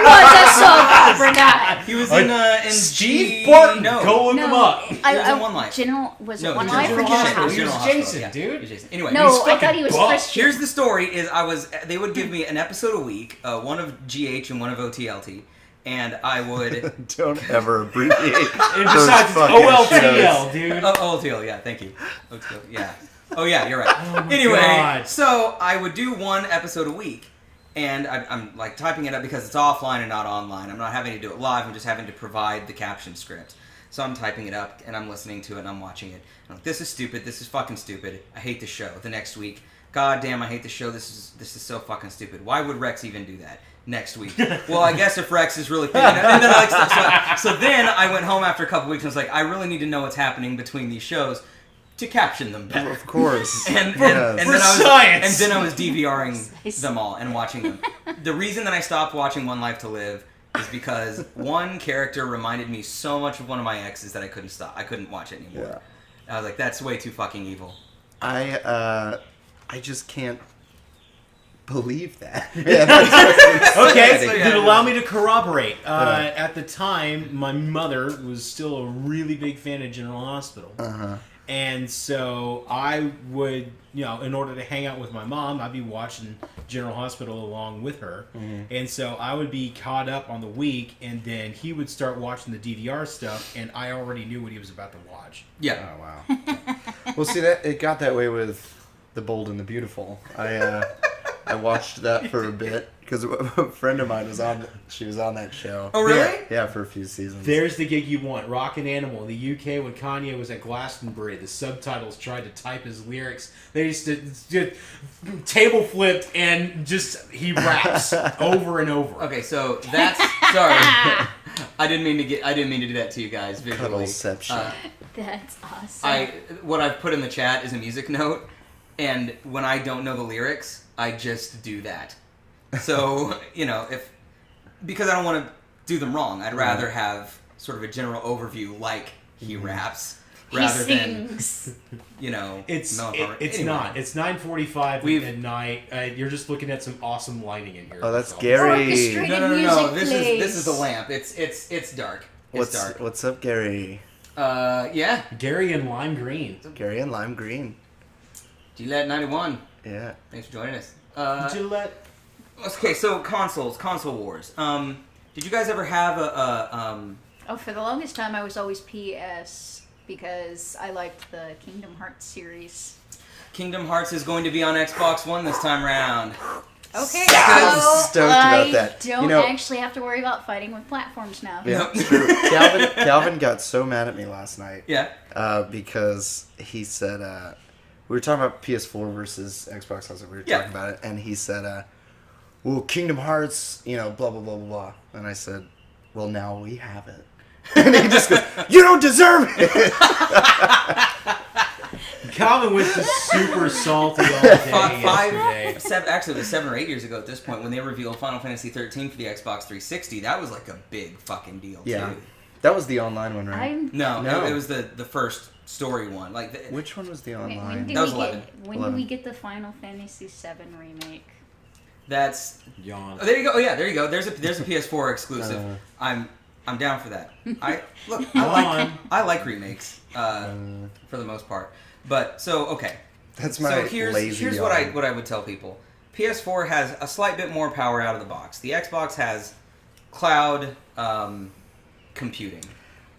was a soap opera guy. He was in Steve Barton. No. Go look him up. He was in One Life. Was it One Life or General General Hospital? He was Hospital? Jason, dude. He was Jason. Anyway, No, I thought he was buff. Christian. here's the story: they would give me an episode a week, one of GH and one of OTLT. And I would... Don't ever abbreviate. And besides, it's OLTL, dude. Oh, OLTL, yeah, thank you. OTL, yeah. Oh, yeah, you're right. Oh my anyway, God. so I would do one episode a week. And I'm like typing it up because it's offline and not online. I'm not having to do it live. I'm just having to provide the caption script. So I'm typing it up and I'm listening to it and I'm watching it. I'm like, this is stupid. This is fucking stupid. I hate the show. The next week, God damn, I hate the show. This is so fucking stupid. Why would Rex even do that? Next week. Well, I guess if Rex is really thinking... And then so then I went home after a couple weeks and was like, I really need to know what's happening between these shows to caption them better. Of course. And For then science. I was DVRing them all and watching them. The reason that I stopped watching One Life to Live is because one character reminded me so much of one of my exes that I couldn't stop. I couldn't watch it anymore. Yeah. I was like, that's way too fucking evil. I just can't believe that. Okay, So, then allow me to corroborate. At the time, my mother was still a really big fan of General Hospital. And so I would, in order to hang out with my mom, I'd be watching General Hospital along with her. And so I would be caught up on the week, and then he would start watching the DVR stuff, and I already knew what he was about to watch. Yeah. Oh, wow. Well, see, it got that way with The Bold and the Beautiful. I watched that for a bit because a friend of mine was on that show. Oh, really? Yeah, for a few seasons. There's the gig you want. Rockin' Animal. In the UK, when Kanye was at Glastonbury, the subtitles tried to type his lyrics. They used to just table flipped and he raps over and over. Okay, so that's... Sorry. I didn't mean to do that to you guys visually. Cuddleception. That's awesome. What I've put in the chat is a music note, and when I don't know the lyrics, I just do that. So, because I don't want to do them wrong, I'd rather have sort of a general overview like he raps, rather sings. than, It's anyway. not. It's 9:45 at night. You're just looking at some awesome lighting in here. Oh, that's Gary. Orchestrated No. music This plays. is the lamp. It's dark. It's dark. What's up, Gary? Yeah. Gary and Lime Green. Gary and Lime Green. Gillette91. Yeah. Thanks for joining us. Gillette. Okay, so console wars. Did you guys ever have a Oh, for the longest time, I was always PS because I liked the Kingdom Hearts series. Kingdom Hearts is going to be on Xbox One this time round. Okay, I'm so stoked about that. I don't You know- actually have to worry about fighting with platforms now. Yeah, it's true. Calvin got so mad at me last night. Yeah. Because he said we were talking about PS4 versus Xbox. We were talking about it, and he said, "Well, Kingdom Hearts, blah blah blah blah blah." And I said, "Well, now we have it." And he just goes, "You don't deserve it." Calvin was just super salty all day yesterday. Actually, it was 7 or 8 years ago at this point when they revealed Final Fantasy 13 for the Xbox 360. That was like a big fucking deal, Yeah. too. That was the online one, right? No. No. It was the first story one. Which one was the When online? That was 11. When do we get the Final Fantasy VII remake? That's Yawn. Oh, there you go. Oh, yeah, there you go. There's a PS4 exclusive. I'm down for that. I like remakes for the most part. But so okay. That's my So here's lazy what yawn. I would tell people. PS4 has a slight bit more power out of the box. The Xbox has cloud computing.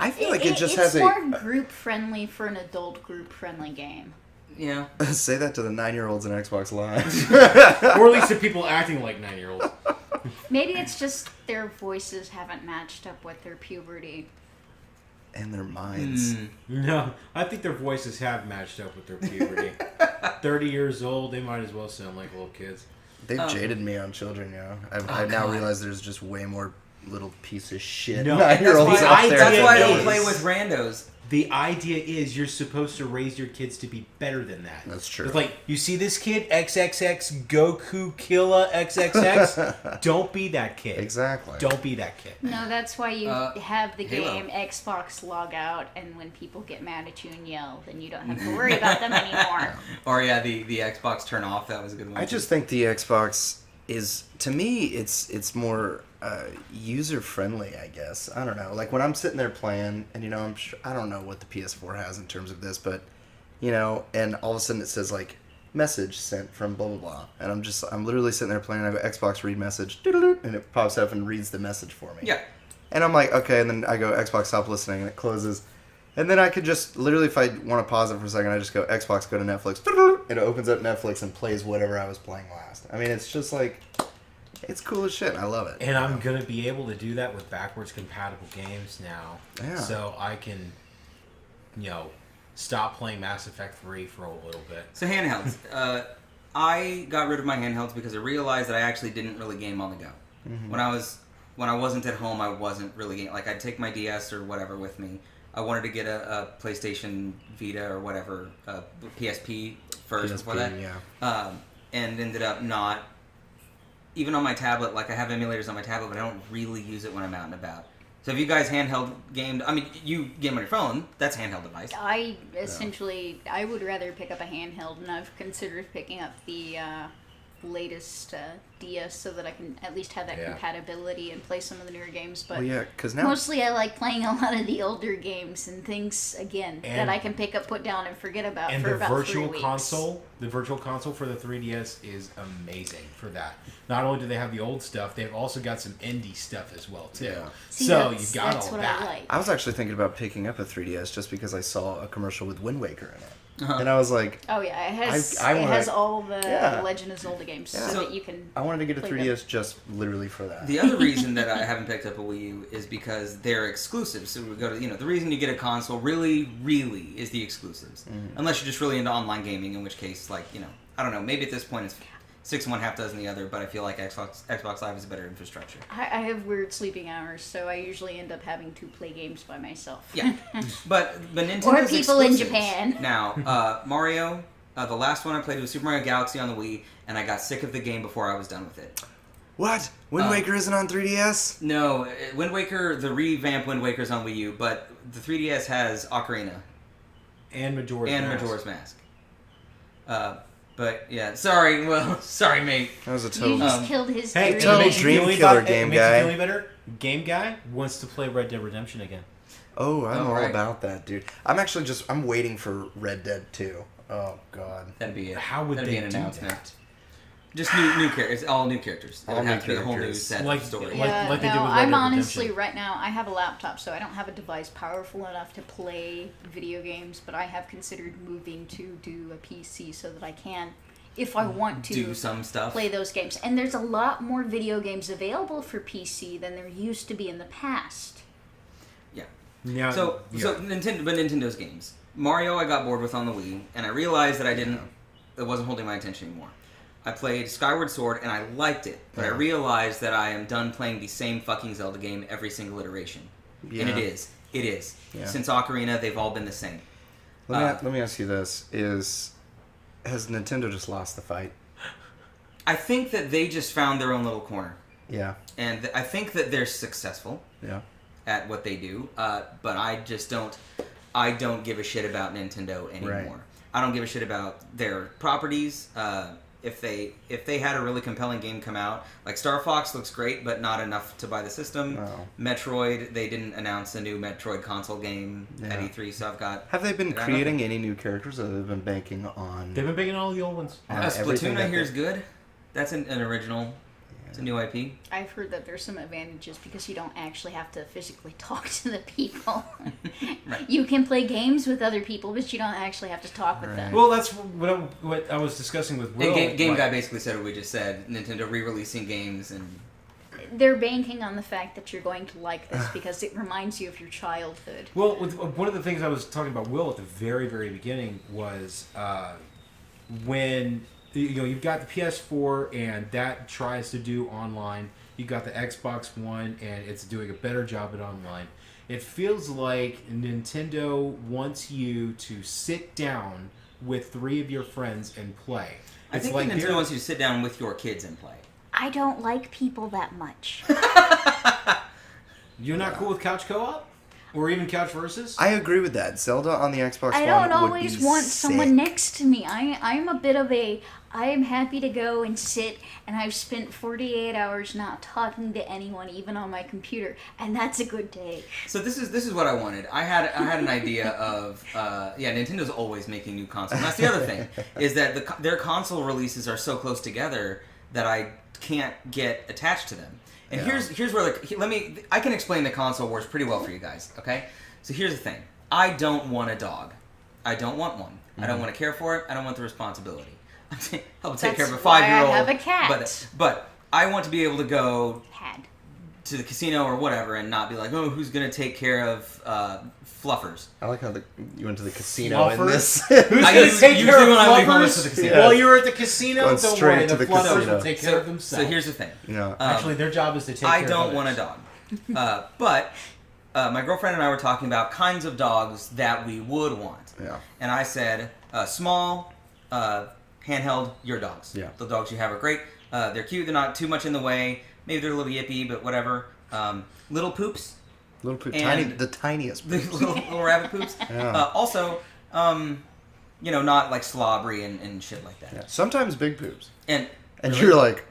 I feel like it just has It's more group friendly for an adult group friendly game. Yeah. Say that to the 9-year-olds in Xbox Live. Or at least the people acting like 9-year-olds. Maybe it's just their voices haven't matched up with their puberty. And their minds. No, I think their voices have matched up with their puberty. 30 years old, they might as well sound like little kids. They've jaded me on children, I now God. realize there's just way more little piece of shit No, 9-year-olds that's out there. That's why I don't is- play with randos. The idea is you're supposed to raise your kids to be better than that. That's true. It's like, you see this kid, XXX, Goku, Killa, XXX? Don't be that kid. Exactly. Don't be that kid. No, that's why you have the Halo. game Xbox log out, and when people get mad at you and yell, then you don't have to worry about them anymore. Or yeah, the Xbox turn off. That was a good one. I just think the Xbox is, to me, it's more user friendly, I guess. I don't know. Like when I'm sitting there playing, and I don't know what the PS4 has in terms of this, but and all of a sudden it says like message sent from blah blah blah, and I'm literally sitting there playing. And I go Xbox read message, and it pops up and reads the message for me. Yeah. And I'm like, okay, and then I go Xbox stop listening, and it closes. And then I could just, literally, if I want to pause it for a second, I just go Xbox, go to Netflix, and it opens up Netflix and plays whatever I was playing last. I mean, it's just like, it's cool as shit. I love it. And I'm going to be able to do that with backwards compatible games now. Yeah. So I can, stop playing Mass Effect 3 for a little bit. So handhelds. I got rid of my handhelds because I realized that I actually didn't really game on the go. Mm-hmm. When I wasn't at home, I wasn't really gaming. Like I'd take my DS or whatever with me. I wanted to get a PlayStation Vita or whatever, PSP first before that. Yeah. And ended up not. Even on my tablet, like I have emulators on my tablet, but I don't really use it when I'm out and about. So have you guys handheld gamed? I mean, you game on your phone. That's a handheld device. I would rather pick up a handheld, and I've considered picking up the latest DS so that I can at least have that compatibility and play some of the newer games. But Well, yeah, because now... mostly I like playing a lot of the older games and things, again, that And- I can pick up, put down, and forget about And for the about virtual 3 weeks. console, for the 3DS is amazing for that. Not only do they have the old stuff, they've also got some indie stuff as well too. Yeah. See, So that's- you've got that's all what that. I like. I was actually thinking about picking up a 3DS just because I saw a commercial with Wind Waker in it. Uh-huh. And I was like, Oh yeah, it has I it wanna- has all the Yeah. Legend of Zelda games, Yeah. so So- that you can. I wanted to get a Play 3DS just literally for that. The other reason that I haven't picked up a Wii U is because they're exclusive. So we go to, the reason you get a console really is the exclusives. Mm-hmm. Unless you're just really into online gaming, in which case, I don't know, maybe at this point it's 6 one, half dozen the other, but I feel like Xbox Live is a better infrastructure. I have weird sleeping hours, so I usually end up having to play games by myself. Yeah. But Nintendo's Or people in exclusives. Japan. Now, Mario, the last one I played was Super Mario Galaxy on the Wii, and I got sick of the game before I was done with it. What? Wind Waker isn't on 3DS? No, Wind Waker, the revamped Wind Waker's on Wii U, but the 3DS has Ocarina And Majora's Mask. But yeah, sorry, mate. That was a You total... just killed his Hey, dream. total it makes you dream feel any killer better- game it makes you guy. feel any better? Game Guy wants to play Red Dead Redemption again. Oh, I'm Oh, all right. about that, dude. I'm waiting for Red Dead 2. Oh God. That'd be it. How would That'd they be an do announcement. that? Just new characters. All new characters. It All would new have to be a whole new characters. set Like- of story. like- Yeah, they did no, with Red I'm Dead honestly Redemption. right now. I have a laptop, so I don't have a device powerful enough to play video games. But I have considered moving to do a PC so that I can, if I want to, Do some stuff. play those games. And there's a lot more video games available for PC than there used to be in the past. Yeah. So Nintendo's games. Mario, I got bored with on the Wii, and I realized that it wasn't holding my attention anymore. I played Skyward Sword, and I liked it, but I realized that I am done playing the same fucking Zelda game every single iteration. Yeah. And it is. Yeah. Since Ocarina, they've all been the same. Let me ask you this: has Nintendo just lost the fight? I think that they just found their own little corner. Yeah. And I think that they're successful Yeah. at what they do, but I just don't give a shit about Nintendo anymore. Right. I don't give a shit about their properties. If they had a really compelling game come out, like Star Fox looks great, but not enough to buy the system. No. Metroid, they didn't announce a new Metroid console game at Yeah. E3, so I've got... Have they been I don't creating any new characters, or have they been banking on? They've been making all the old ones. on everything Splatoon, I that hear, they- is good. That's an original. It's a new IP. I've heard that there's some advantages because you don't actually have to physically talk to the people. Right. You can play games with other people, but you don't actually have to talk with them. Well, that's what I was discussing with Will. And Game like- Guy basically said what we just said. Nintendo re-releasing games and... They're banking on the fact that you're going to like this because it reminds you of your childhood. Well, one of the things I was talking about Will at the very, very beginning was when you've got the PS4 and that tries to do online. You've got the Xbox One and it's doing a better job at online. It feels like Nintendo wants you to sit down with 3 of your friends and play. I think like Nintendo they're- wants you to sit down with your kids and play. I don't like people that much. You're not cool with couch co-op? Or even couch versus? I agree with that. Zelda on the Xbox I One don't would always be want sick. someone next to me. I'm a bit of a... I am happy to go and sit, and I've spent 48 hours not talking to anyone, even on my computer, and that's a good day. So this is what I wanted. I had an idea of Nintendo's always making new consoles. And that's the other thing is that their console releases are so close together that I can't get attached to them. And Yeah. here's where I can explain the console wars pretty well for you guys. Okay, so here's the thing. I don't want a dog. I don't want one. I don't want to care for it. I don't want the responsibility. I'll take care of a That's why I 5-year-old. have a cat. But I want to be able to go Had. to the casino or whatever and not be like, oh, who's going to take care of fluffers? I like how you went to the casino in this. Who's I going to use- take usually care of when I leave home, it's fluffers? to the casino. While you're at the casino, Going don't straight worry, to the the fluffers casino. will take care of themselves. So here's the thing. Yeah. Actually, their job is to take I care don't of want a others. dog. But my girlfriend and I were talking about kinds of dogs that we would want. Yeah. And I said, small, handheld, your dogs. Yeah. The dogs you have are great. They're cute. They're not too much in the way. Maybe they're a little yippy, but whatever. Little poops. Little poop, And- the tiniest. The Poops. little rabbit poops. Yeah. Also, not like slobbery and shit like that. Yeah. Sometimes big poops, And and you're like,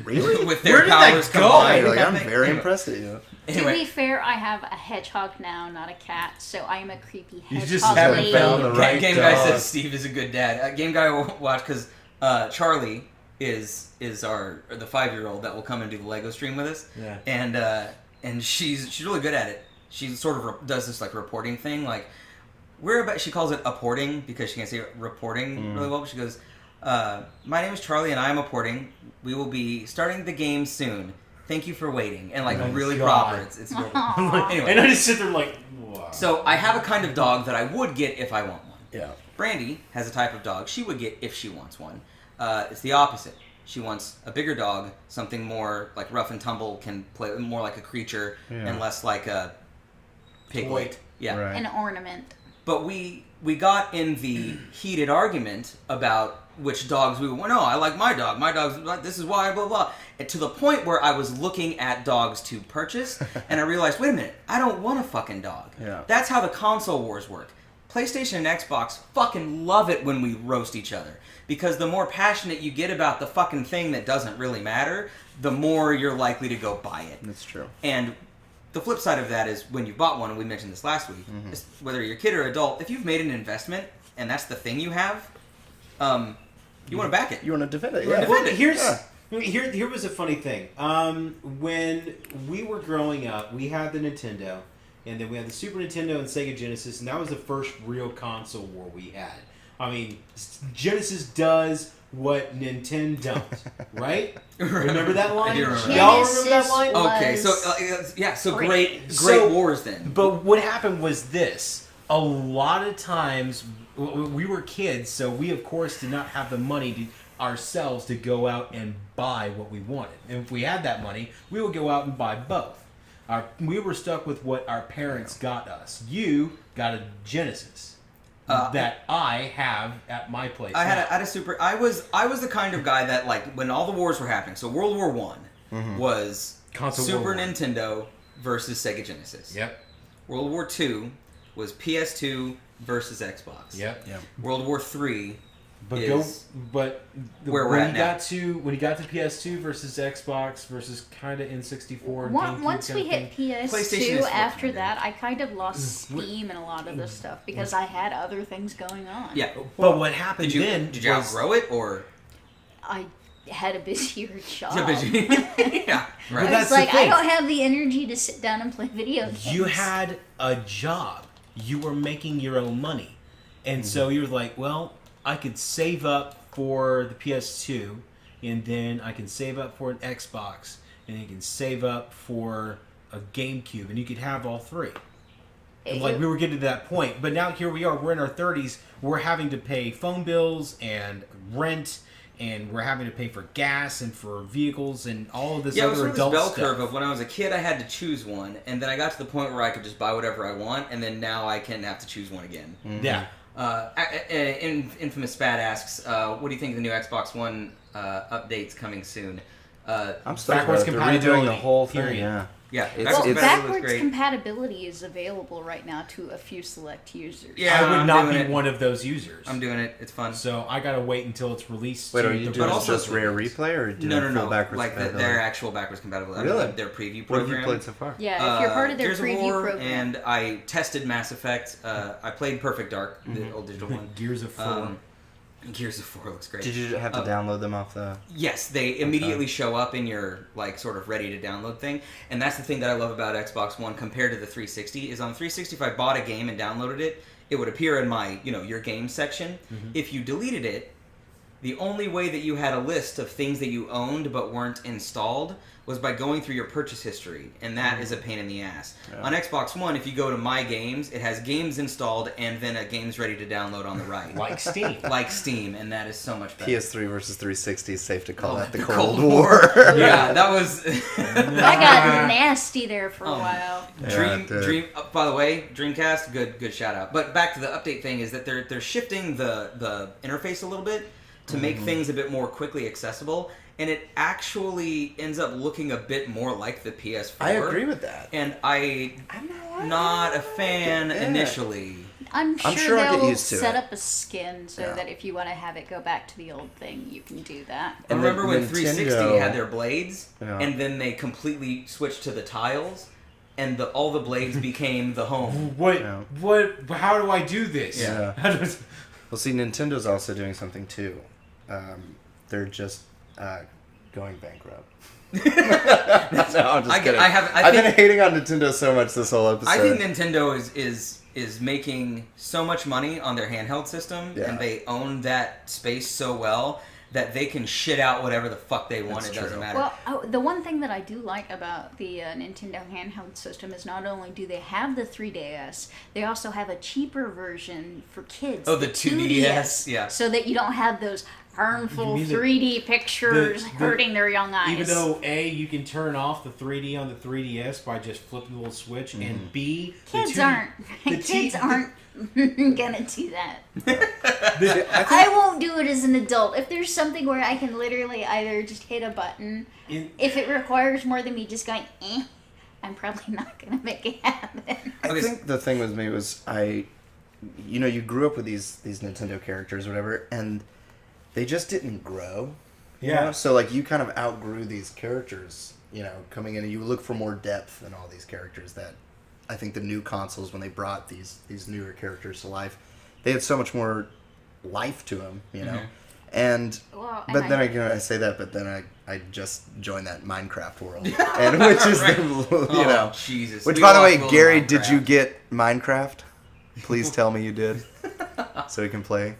really? with their Where did that powers go? combined. You're like, I'm Anyway. very impressed at you. To Anyway, be fair, I have a hedgehog now, not a cat, so I am a creepy You hedgehog just haven't lady. found the right Game Guy dog. says Steve is a good dad. Game Guy will watch because Charlie is the 5-year-old that will come and do the Lego stream with us. Yeah. And she's really good at it. She sort of does this like reporting thing. Like she calls it apporting because she can't say reporting really well. But she goes, "My name is Charlie and I am apporting. We will be starting the game soon. Thank you for waiting." And like Oh my really God. proper. It's good. Aw. Anyway. And I just sit there like, wow. So I have a kind of dog that I would get if I want one. Yeah. Brandy has a type of dog she would get if she wants one. It's the opposite. She wants a bigger dog, something more like rough and tumble, can play more like a creature Yeah. and less like a piglet. Yeah. Right. An ornament. But we got in the heated argument about which dogs we would. No, I like my dog. My dog's this is why blah blah. And to the point where I was looking at dogs to purchase, and I realized, wait a minute, I don't want a fucking dog. Yeah. That's how the console wars work. PlayStation and Xbox fucking love it when we roast each other. Because the more passionate you get about the fucking thing that doesn't really matter, the more you're likely to go buy it. That's true. And the flip side of that is when you bought one, and we mentioned this last week, is whether you're a kid or adult, if you've made an investment and that's the thing you have, You want to back it? You want to defend it? We're Yeah. defend it. Here was a funny thing. When we were growing up, we had the Nintendo, and then we had the Super Nintendo and Sega Genesis, and that was the first real console war we had. I mean, Genesis does what Nintendo don't, right? Remember that line? I do remember. Y'all remember that line? Okay, so so great So- wars then. But what happened was this. A lot of times, we were kids, so we, of course, did not have the money ourselves to go out and buy what we wanted. And if we had that money, we would go out and buy both. We were stuck with what our parents got us. You got a Genesis that I have at my place. I had a Super. I was the kind of guy that, like, when all the wars were happening. So World War One was Console Super War I. Nintendo versus Sega Genesis. Yep. World War Two was PS2 versus Xbox. Yep. World War Three. But is where we're when at you now. got to PS2 versus Xbox versus kind of N64 and GameCube Once we kind of hit PlayStation PS2, is after different. that, I kind of lost steam in a lot of this stuff because I had other things going on. Yeah. But what happened Did you then did you was outgrow it or? I had a busier job. Yeah. But Right. I that's was the like, I thing. don't have the energy to sit down and play video games. you had a job. You were making your own money. And so you were like, well, I could save up for the PS2, and then I can save up for an Xbox, and you can save up for a GameCube, and you could have all three. And like we were getting to that point. But now here we are, we're in our 30s, we're having to pay phone bills and rent, and we're having to pay for gas and for vehicles and all of this Yeah, it was other sort of this adult bell stuff. curve of when I was a kid, I had to choose one, and then I got to the point where I could just buy whatever I want, and then now I can have to choose one again. Yeah. Infamous Fat asks, what do you think of the new Xbox One updates coming soon? I'm still Backwards they're redoing the compatibility, whole thing. period. Yeah. Yeah, It's- Well, it's- backwards great. compatibility is available right now to a few select users. Yeah, I would I'm not doing be it. one of those users. I'm doing it. It's fun. So I gotta wait until it's released. Wait, to are you the doing also- just rare replay or are you doing No, full backwards like compatibility? their actual backwards compatibility. Really? Their preview What program. have you played so far? Yeah, if you're part of their Gears of preview War, program. and I tested Mass Effect. I played Perfect Dark, the old digital one. Gears of 4. Gears of 4 looks great. Did you have to download them off the... Yes, they immediately show up in your, like, sort of ready to download thing. And that's the thing that I love about Xbox One compared to the 360 is on 360 if I bought a game and downloaded it, it would appear in my, your game section. If you deleted it, the only way that you had a list of things that you owned but weren't installed was by going through your purchase history, and that is a pain in the ass. Yeah. On Xbox One, if you go to My Games, it has games installed and then a game's ready to download on the right. Like Steam. Like Steam, and that is so much better. PS3 versus 360 is safe to call Oh, that the the Cold Cold War. Yeah, that was... I got nasty there for a Oh. while. Dream, dude. Dream. By the way, Dreamcast, good shout out. But back to the update thing is that they're shifting the interface a little bit to make things a bit more quickly accessible, and it actually ends up looking a bit more like the PS4. I agree with that. And I'm not a fan Yeah. initially. I'm sure I'll get they'll used to set it. up a skin so Yeah. that if you want to have it go back to the old thing, you can do that. And And remember then when 360 Nintendo- had their blades, Yeah. and then they completely switched to the tiles, and all the blades became the home. What? How do I do this? Yeah. How does- Well, see, Nintendo's also doing something too. They're just going bankrupt. No, I'm just kidding. I've been hating on Nintendo so much this whole episode. I think Nintendo is making so much money on their handheld system, Yeah. and they own that space so well that they can shit out whatever the fuck they want. That's It doesn't true. matter. Well, the one thing that I do like about the Nintendo handheld system is not only do they have the 3DS, they also have a cheaper version for kids. Oh, the 2DS? Yeah. So that you don't have those You harmful mean the- 3D pictures the- hurting their young eyes. Even though A, you can turn off the 3D on the 3DS by just flipping the little switch, and B, the kids 2D aren't the kids T- aren't gonna do that. the- I won't do it as an adult. If there's something where I can literally either just hit a button, if it requires more than me just going, I'm probably not gonna make it happen. I think the thing with me was you grew up with these Nintendo characters or whatever, and they just didn't grow. you Yeah. know? So like you kind of outgrew these characters, coming in, and you look for more depth in all these characters that I think the new consoles, when they brought these newer characters to life, they had so much more life to him, you know. Mhm. And Well, but then I say that, but then I just joined that Minecraft world, and which is Right. you know, Jesus. which We by the lost way, Will to Gary, did Minecraft. you get Minecraft? Please tell me you did, so we can play.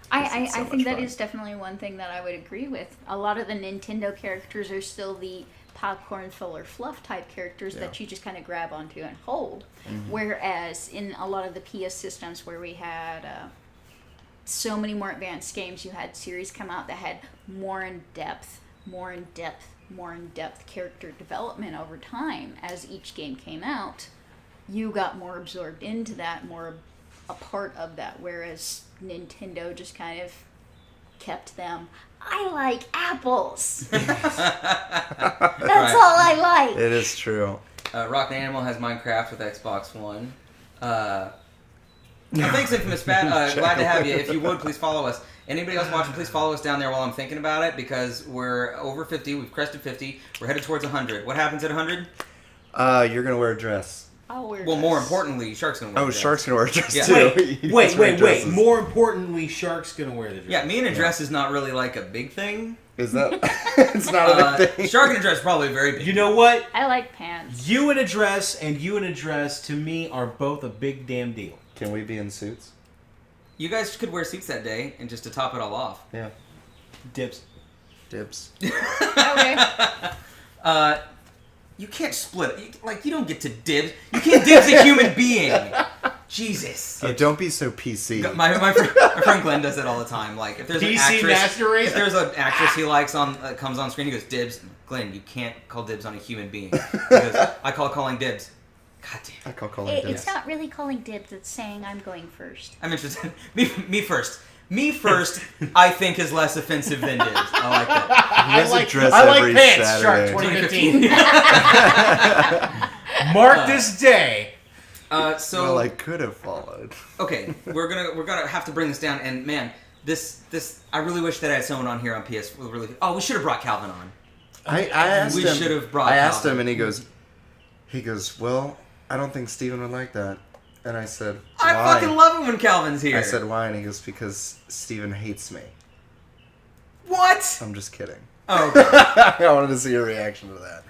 I so much think that fun. is definitely one thing that I would agree with. A lot of the Nintendo characters are still the popcorn filler fluff type characters that you just kind of grab onto and hold. Whereas in a lot of the PS systems where we had so many more advanced games, you had series come out that had more in depth character development over time as each game came out. You got more absorbed into that, more a part of that, whereas Nintendo just kind of kept them. I like apples. That's all I like. It is true. Rock the Animal has Minecraft with Xbox One. Thanks, Infamous Pat. Glad to have you. If you would, please follow us. Anybody else watching, please follow us down there while I'm thinking about it, because we're over 50. We've crested 50. We're headed towards 100. What happens at 100? You're gonna wear a dress. I'll wear Well, this. more importantly, Shark's going to wear Oh, a dress. Shark's gonna wear a dress Yeah. too. Wait. More importantly, Shark's gonna wear the dress. Yeah, me in a dress is not really like a big thing. Is that? It's not a big thing. Shark in a dress is probably very big. You know what? I like pants. You in a dress and you in a dress, to me, are both a big damn deal. Can we be in suits? You guys could wear suits that day, and just to top it all off. Yeah. Dibs. Dibs. Okay. You can't split it. You don't get to dibs. You can't dibs a human being. Jesus. Oh, don't be so PC. My friend Glenn does it all the time. Like, if there's an PC actress, Master Race? if there's an actress he likes comes on screen, he goes dibs. Glenn, you can't call dibs on a human being. He goes, I call calling dibs. God damn. I call calling dibs. It's not really calling dibs. It's saying I'm going first. I'm interested. Me first. Me first, I think, is less offensive than dibs. I like that. He has a dress I like every pants, Saturday. Shark 2015. Mark this day. So Well, I could have followed. okay, we're gonna have to bring this down. And man, this I really wish that I had someone on here on PS. Really, we should have brought Calvin on. I asked We him. should have brought I asked Calvin. him, and he goes, well, I don't think Steven would like that. And I said, I why? fucking love it when Calvin's here. I said, why? And he goes, because Steven hates me. What? I'm just kidding. Oh, okay. I wanted to see your reaction to that.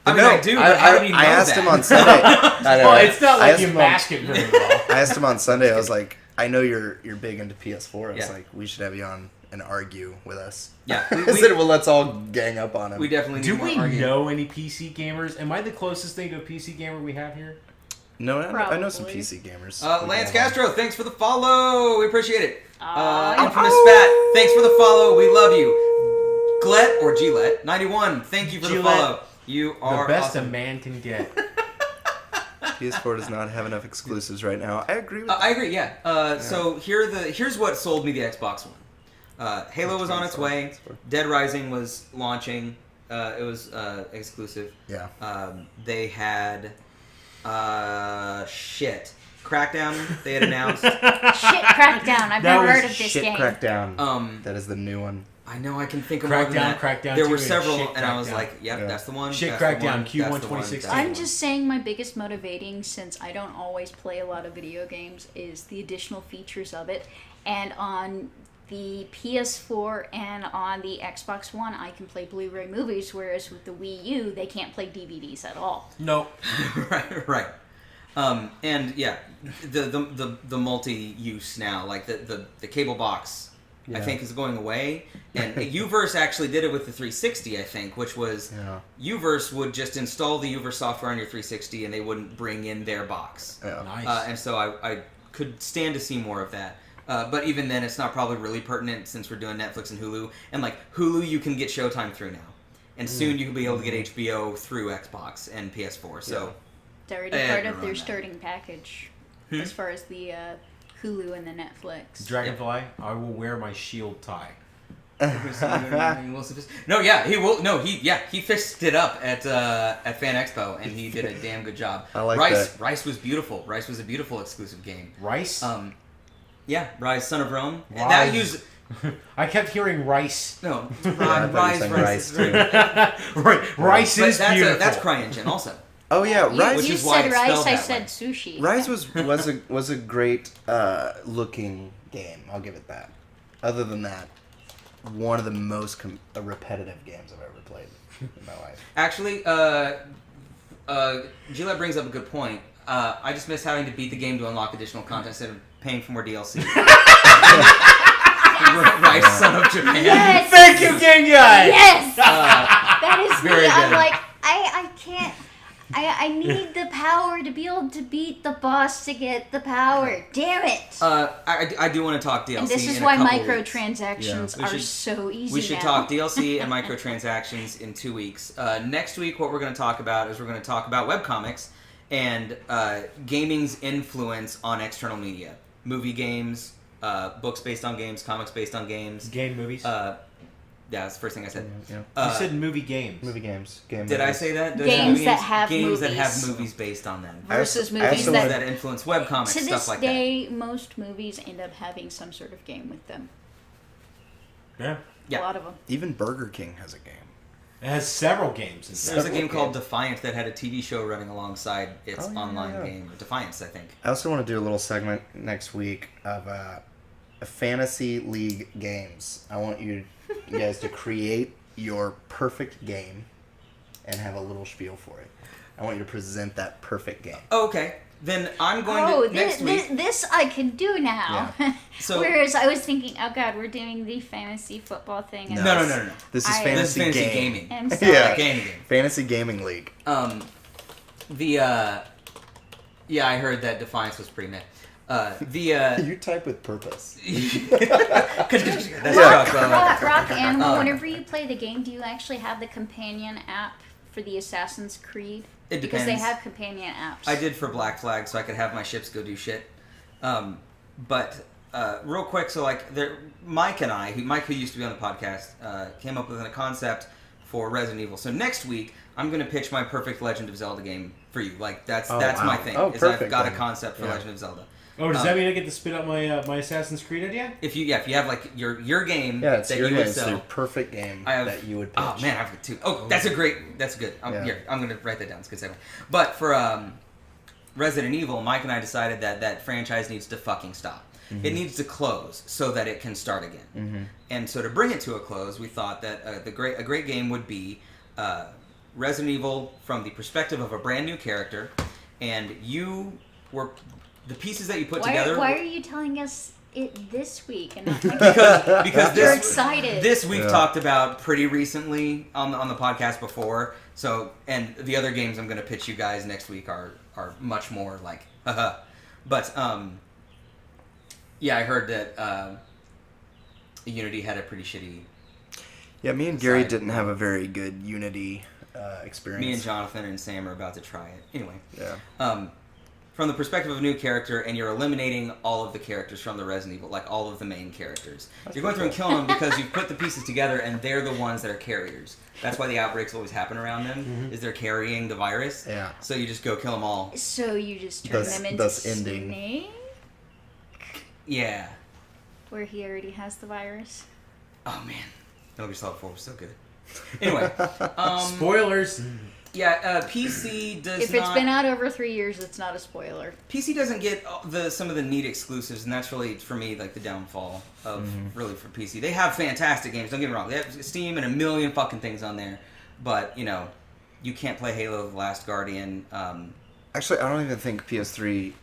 I mean, I do, but how did he know I asked that? him on Sunday. I know, Well, it's not I like asked you him mask it very well. I asked him on Sunday. I was like, I know you're big into PS4. I was Yeah. like, we should have you on and argue with us. Yeah, I said, well, let's all gang up on him. we definitely need Do more we arguing. know any PC gamers? Am I the closest thing to a PC gamer we have here? No, I know some Probably. PC gamers. Lance Castro, thanks for the follow. We appreciate it. Aw. Infamous Fat, thanks for the follow. We love you. Glet or Gillette 91, thank you for the Gillette, follow. You are The best awesome. a man can get. PS4 does not have enough exclusives right now. I agree with that. I agree. Yeah. So here's what sold me the Xbox One. Halo was on its way. Dead Rising was launching. It was exclusive. Yeah. They had shit. Crackdown. They had announced. Shit, Crackdown. I've That never was heard of this Shit game. Crackdown. That is the new one. I know I can think of more than that. Crackdown There 2, were and several, Shit and I was Crackdown. like, "Yep, Yeah. that's the one." Shit that's the Crackdown, one, Q1 that's the one, 2016. that's the I'm one. just saying my biggest motivating, since I don't always play a lot of video games, is the additional features of it. And on the PS4 and on the Xbox One, I can play Blu-ray movies, whereas with the Wii U, they can't play DVDs at all. Nope. right. And yeah, the multi-use now, like the cable box, I Yeah. think is going away. And Uverse actually did it with the 360, I think, which was Uverse would just install the Uverse software on your 360 and they wouldn't bring in their box. Yeah. Nice. And so I could stand to see more of that. But even then, it's not probably really pertinent since we're doing Netflix and Hulu. And like Hulu, you can get Showtime through now. And soon you can be able to get HBO through Xbox and PS4. So It's already I part had of to their run that. starting package, as far as the Hulu and the Netflix. Dragonfly, I will wear my shield tie. No, yeah, he will. No, he fixed it up at Fan Expo, and he did a damn good job. I like Rice. that. Rice was beautiful. Rice was a beautiful exclusive game. Rice? Yeah, Rise, Son of Rome. And Rise. that used I kept hearing rice. no I thought you Rise, were saying Rice. rice, too. Right. Rice But is beautiful. that's CryEngine also. Oh yeah, Rise. Which You is why said it's rice, spelled I that said way. sushi. Rise was a great looking game. I'll give it that. Other than that, one of the most repetitive games I've ever played in my life. Actually, Gillette brings up a good point. I just miss having to beat the game to unlock additional content instead of paying for more DLC. Right, son of Japan. Yes. Thank you, Game Guy. Yes. That is me. very I'm good. like, I can't. I need the power to be able to beat the boss to get the power. Damn it. I do want to talk DLC. And this is in why a couple weeks. microtransactions We are should- so easy We should now. talk DLC and microtransactions in 2 weeks. Next week, what we're going to talk about is we're going to talk about webcomics and gaming's influence on external media. Movie games, books based on games, comics based on games. Game movies. Yeah, that's the first thing I said. You said movie games. Movie games. Game Did I movies. say that? Games that have games that movies. have movies based on them. Versus I movies also Games that, that influence webcomics, to stuff this like day, most movies end up having some sort of game with them. Yeah. Yeah. A lot of them. Even Burger King has a game. It has several games. that. There's a Several game called games. Defiant that had a TV show running alongside its Oh, yeah, online yeah. game. Defiance, I think. I also want to do a little segment next week of a fantasy league games. I want you guys to create your perfect game and have a little spiel for it. I want you to present that perfect game. Oh, okay. Then I'm going to next week. This I can do now. So- Whereas I was thinking, oh god, we're doing the fantasy football thing. And No. This is I- fantasy, This is fantasy game. gaming. I'm sorry. Yeah. Gaming. Fantasy gaming league. Yeah, I heard that Defiance was pretty meh. You type with purpose. That's Yeah. Rock Animal, Um, whenever you play the game, do you actually have the companion app for the Assassin's Creed? It Because they depends. have companion apps. I did for Black Flag, so I could have my ships go do shit. But real quick, so like Mike and I, Mike who used to be on the podcast, came up with a concept for Resident Evil. So next week, I'm going to pitch my perfect Legend of Zelda game for you. Like that's Oh, my wow. thing. Oh, is I've perfect got a then. concept for Yeah. Legend of Zelda. Oh, does that mean I get to spit out my Assassin's Creed idea? If you have like your game Yeah, it's that your you game. would It's sell. your perfect game I have, that you would pitch. Oh man, I've got two. Oh, that's good. Yeah. Here, I'm gonna write that down. It's a good segue. But for Resident Evil, Mike and I decided that franchise needs to fucking stop. Mm-hmm. It needs to close so that it can start again. Mm-hmm. And so to bring it to a close, we thought that a great game would be Resident Evil from the perspective of a brand new character, and you were the pieces that you put together. Why are you telling us it this week and not next week? because You're this excited. This we've Yeah. talked about pretty recently on the podcast before. So, and the other games I'm going to pitch you guys next week are much more like, haha. But yeah, I heard that Unity had a pretty shitty. Yeah, me and Gary Side. didn't have a very good Unity experience. Me and Jonathan and Sam are about to try it. Anyway, Yeah. from the perspective of a new character, and you're eliminating all of the characters from the Resident Evil, like all of the main characters. You're going through and killing them because you've put the pieces together, and they're the ones that are carriers. That's why the outbreaks always happen around them, is they're carrying the virus. Yeah. So you just go kill them all. So you just turn Thus- them into thus ending. Snake, Yeah. where he already has the virus. Oh man, Metal Gear Solid 4 was so good. Anyway, Spoilers. yeah, PC does If it's been out over 3 years, it's not a spoiler. PC doesn't get some of the neat exclusives, and that's really for me like the downfall of really for PC. They have fantastic games. Don't get me wrong. They have Steam and a million fucking things on there, but you know, you can't play Halo: The Last Guardian. Actually, I don't even think PS3.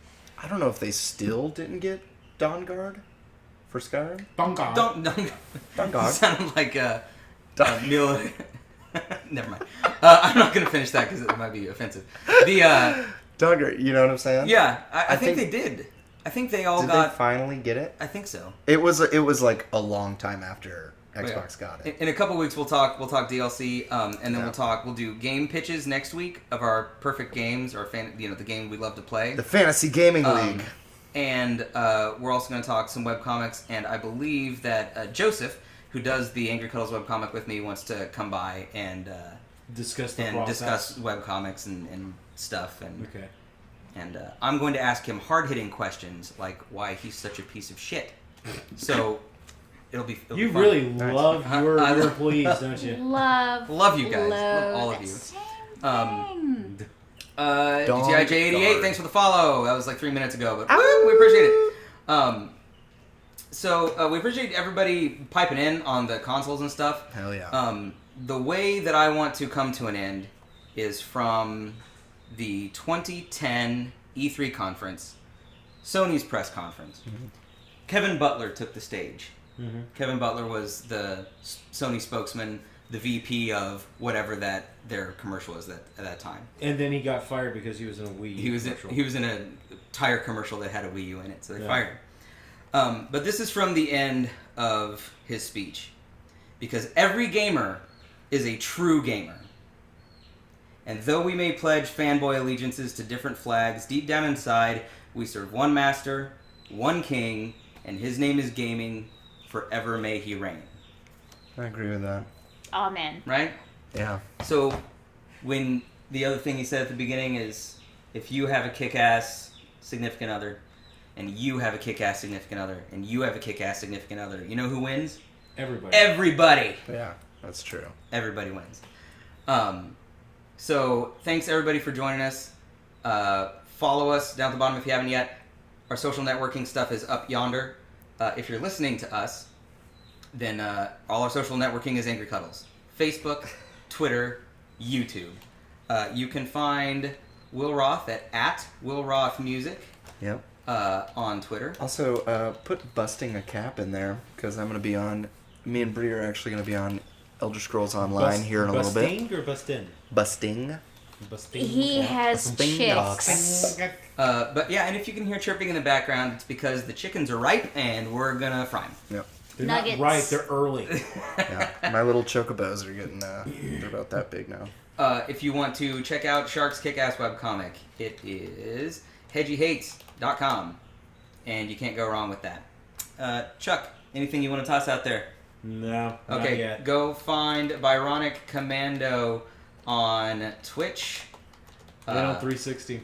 I don't know if they still didn't get Dawn Guard for Skyrim. Don't go. Don't Dawn Guard. sound like Neil. Never mind. I'm not gonna finish that because it might be offensive. The Dawn Guard. You know what I'm saying? yeah, I think think- they did. I think they all Did got. they finally get it? I think so. It was like a long time after Xbox got it. In a couple weeks, we'll talk DLC, and then Yeah. we'll do game pitches next week of our perfect games or the game we love to play. The Fantasy Gaming League. And we're also going to talk some webcomics, and I believe that Joseph, who does the Angry Cuddles webcomic with me, wants to come by and Discuss the process. discuss webcomics and stuff. And Okay. and I'm going to ask him hard-hitting questions like why he's such a piece of shit. So it'll be You fun. really Nice. love your I- employees, don't you? Love you guys. Love all of you. Same Um, thing. GTIJ88, Guard. thanks for the follow. That was like 3 minutes ago, but woo, we appreciate it. So we appreciate everybody piping in on the consoles and stuff. Hell yeah. The way that I want to come to an end is from the 2010 E3 conference, Sony's press conference. Mm-hmm. Kevin Butler took the stage. Mm-hmm. Kevin Butler was the Sony spokesman, the VP of whatever that their commercial was at that time. And then he got fired because he was in a Wii U commercial. He was in a tire commercial that had a Wii U in it, so they Yeah. fired him. But this is from the end of his speech. Because every gamer is a true gamer. And though we may pledge fanboy allegiances to different flags, deep down inside, we serve one master, one king, and his name is gaming. Forever may he reign. I agree with that. Amen. Right? Yeah. So, when the other thing he said at the beginning is, if you have a kick-ass significant other, and you have a kick-ass significant other, and you have a kick-ass significant other, you know who wins? Everybody. Everybody! Yeah, that's true. Everybody wins. So, thanks everybody for joining us. Follow us down at the bottom if you haven't yet. Our social networking stuff is up yonder. If you're listening to us, then all our social networking is Angry Cuddles. Facebook, Twitter, YouTube. You can find Will Roth at Will Roth Music Yep. on Twitter. Also, put Busting a Cap in there, because I'm going to be on... Me and Bree are actually going to be on Elder Scrolls Online here in a little bit. Busting or Bustin? Busting. Busting. He has Busting chicks. But yeah, and if you can hear chirping in the background, it's because the chickens are ripe and we're gonna fry them. Yep. They're Nuggets. not right, they're early. Yeah. My little chocobos are getting... they're about that big now. If you want to check out Shark's Kick-Ass webcomic, it is hedgyhates.com. And you can't go wrong with that. Chuck, anything you want to toss out there? No, not Okay, yet. go find Byronic Commando on Twitch. Then on 360.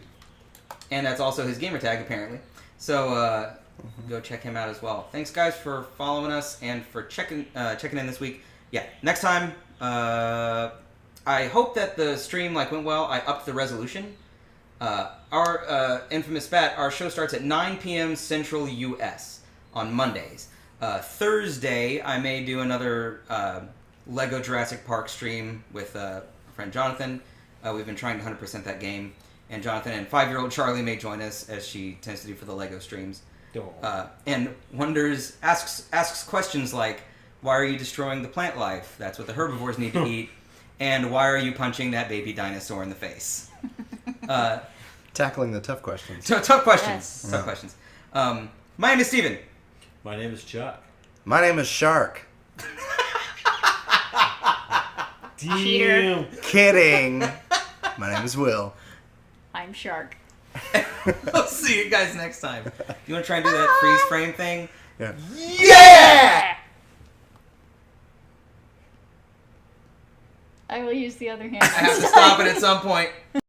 And that's also his gamer tag, apparently. So go check him out as well. Thanks, guys, for following us and for checking in this week. Yeah, next time, I hope that the stream went well. I upped the resolution. Our infamous spat, our show starts at 9 p.m. Central U.S. on Mondays. Thursday, I may do another Lego Jurassic Park stream with our friend Jonathan. We've been trying to 100% that game. And Jonathan and 5-year-old Charlie may join us, as she tends to do for the Lego streams. And asks questions like, why are you destroying the plant life? That's what the herbivores need to eat. And why are you punching that baby dinosaur in the face? Tackling the tough questions. Tough questions. Yes. Tough questions. My name is Steven. My name is Chuck. My name is Shark. Cheater. Kidding. My name is Will. I'm Shark. We'll see you guys next time. You want to try and do that freeze frame thing? Yeah. Yeah! I will use the other hand. I have to stop it at some point.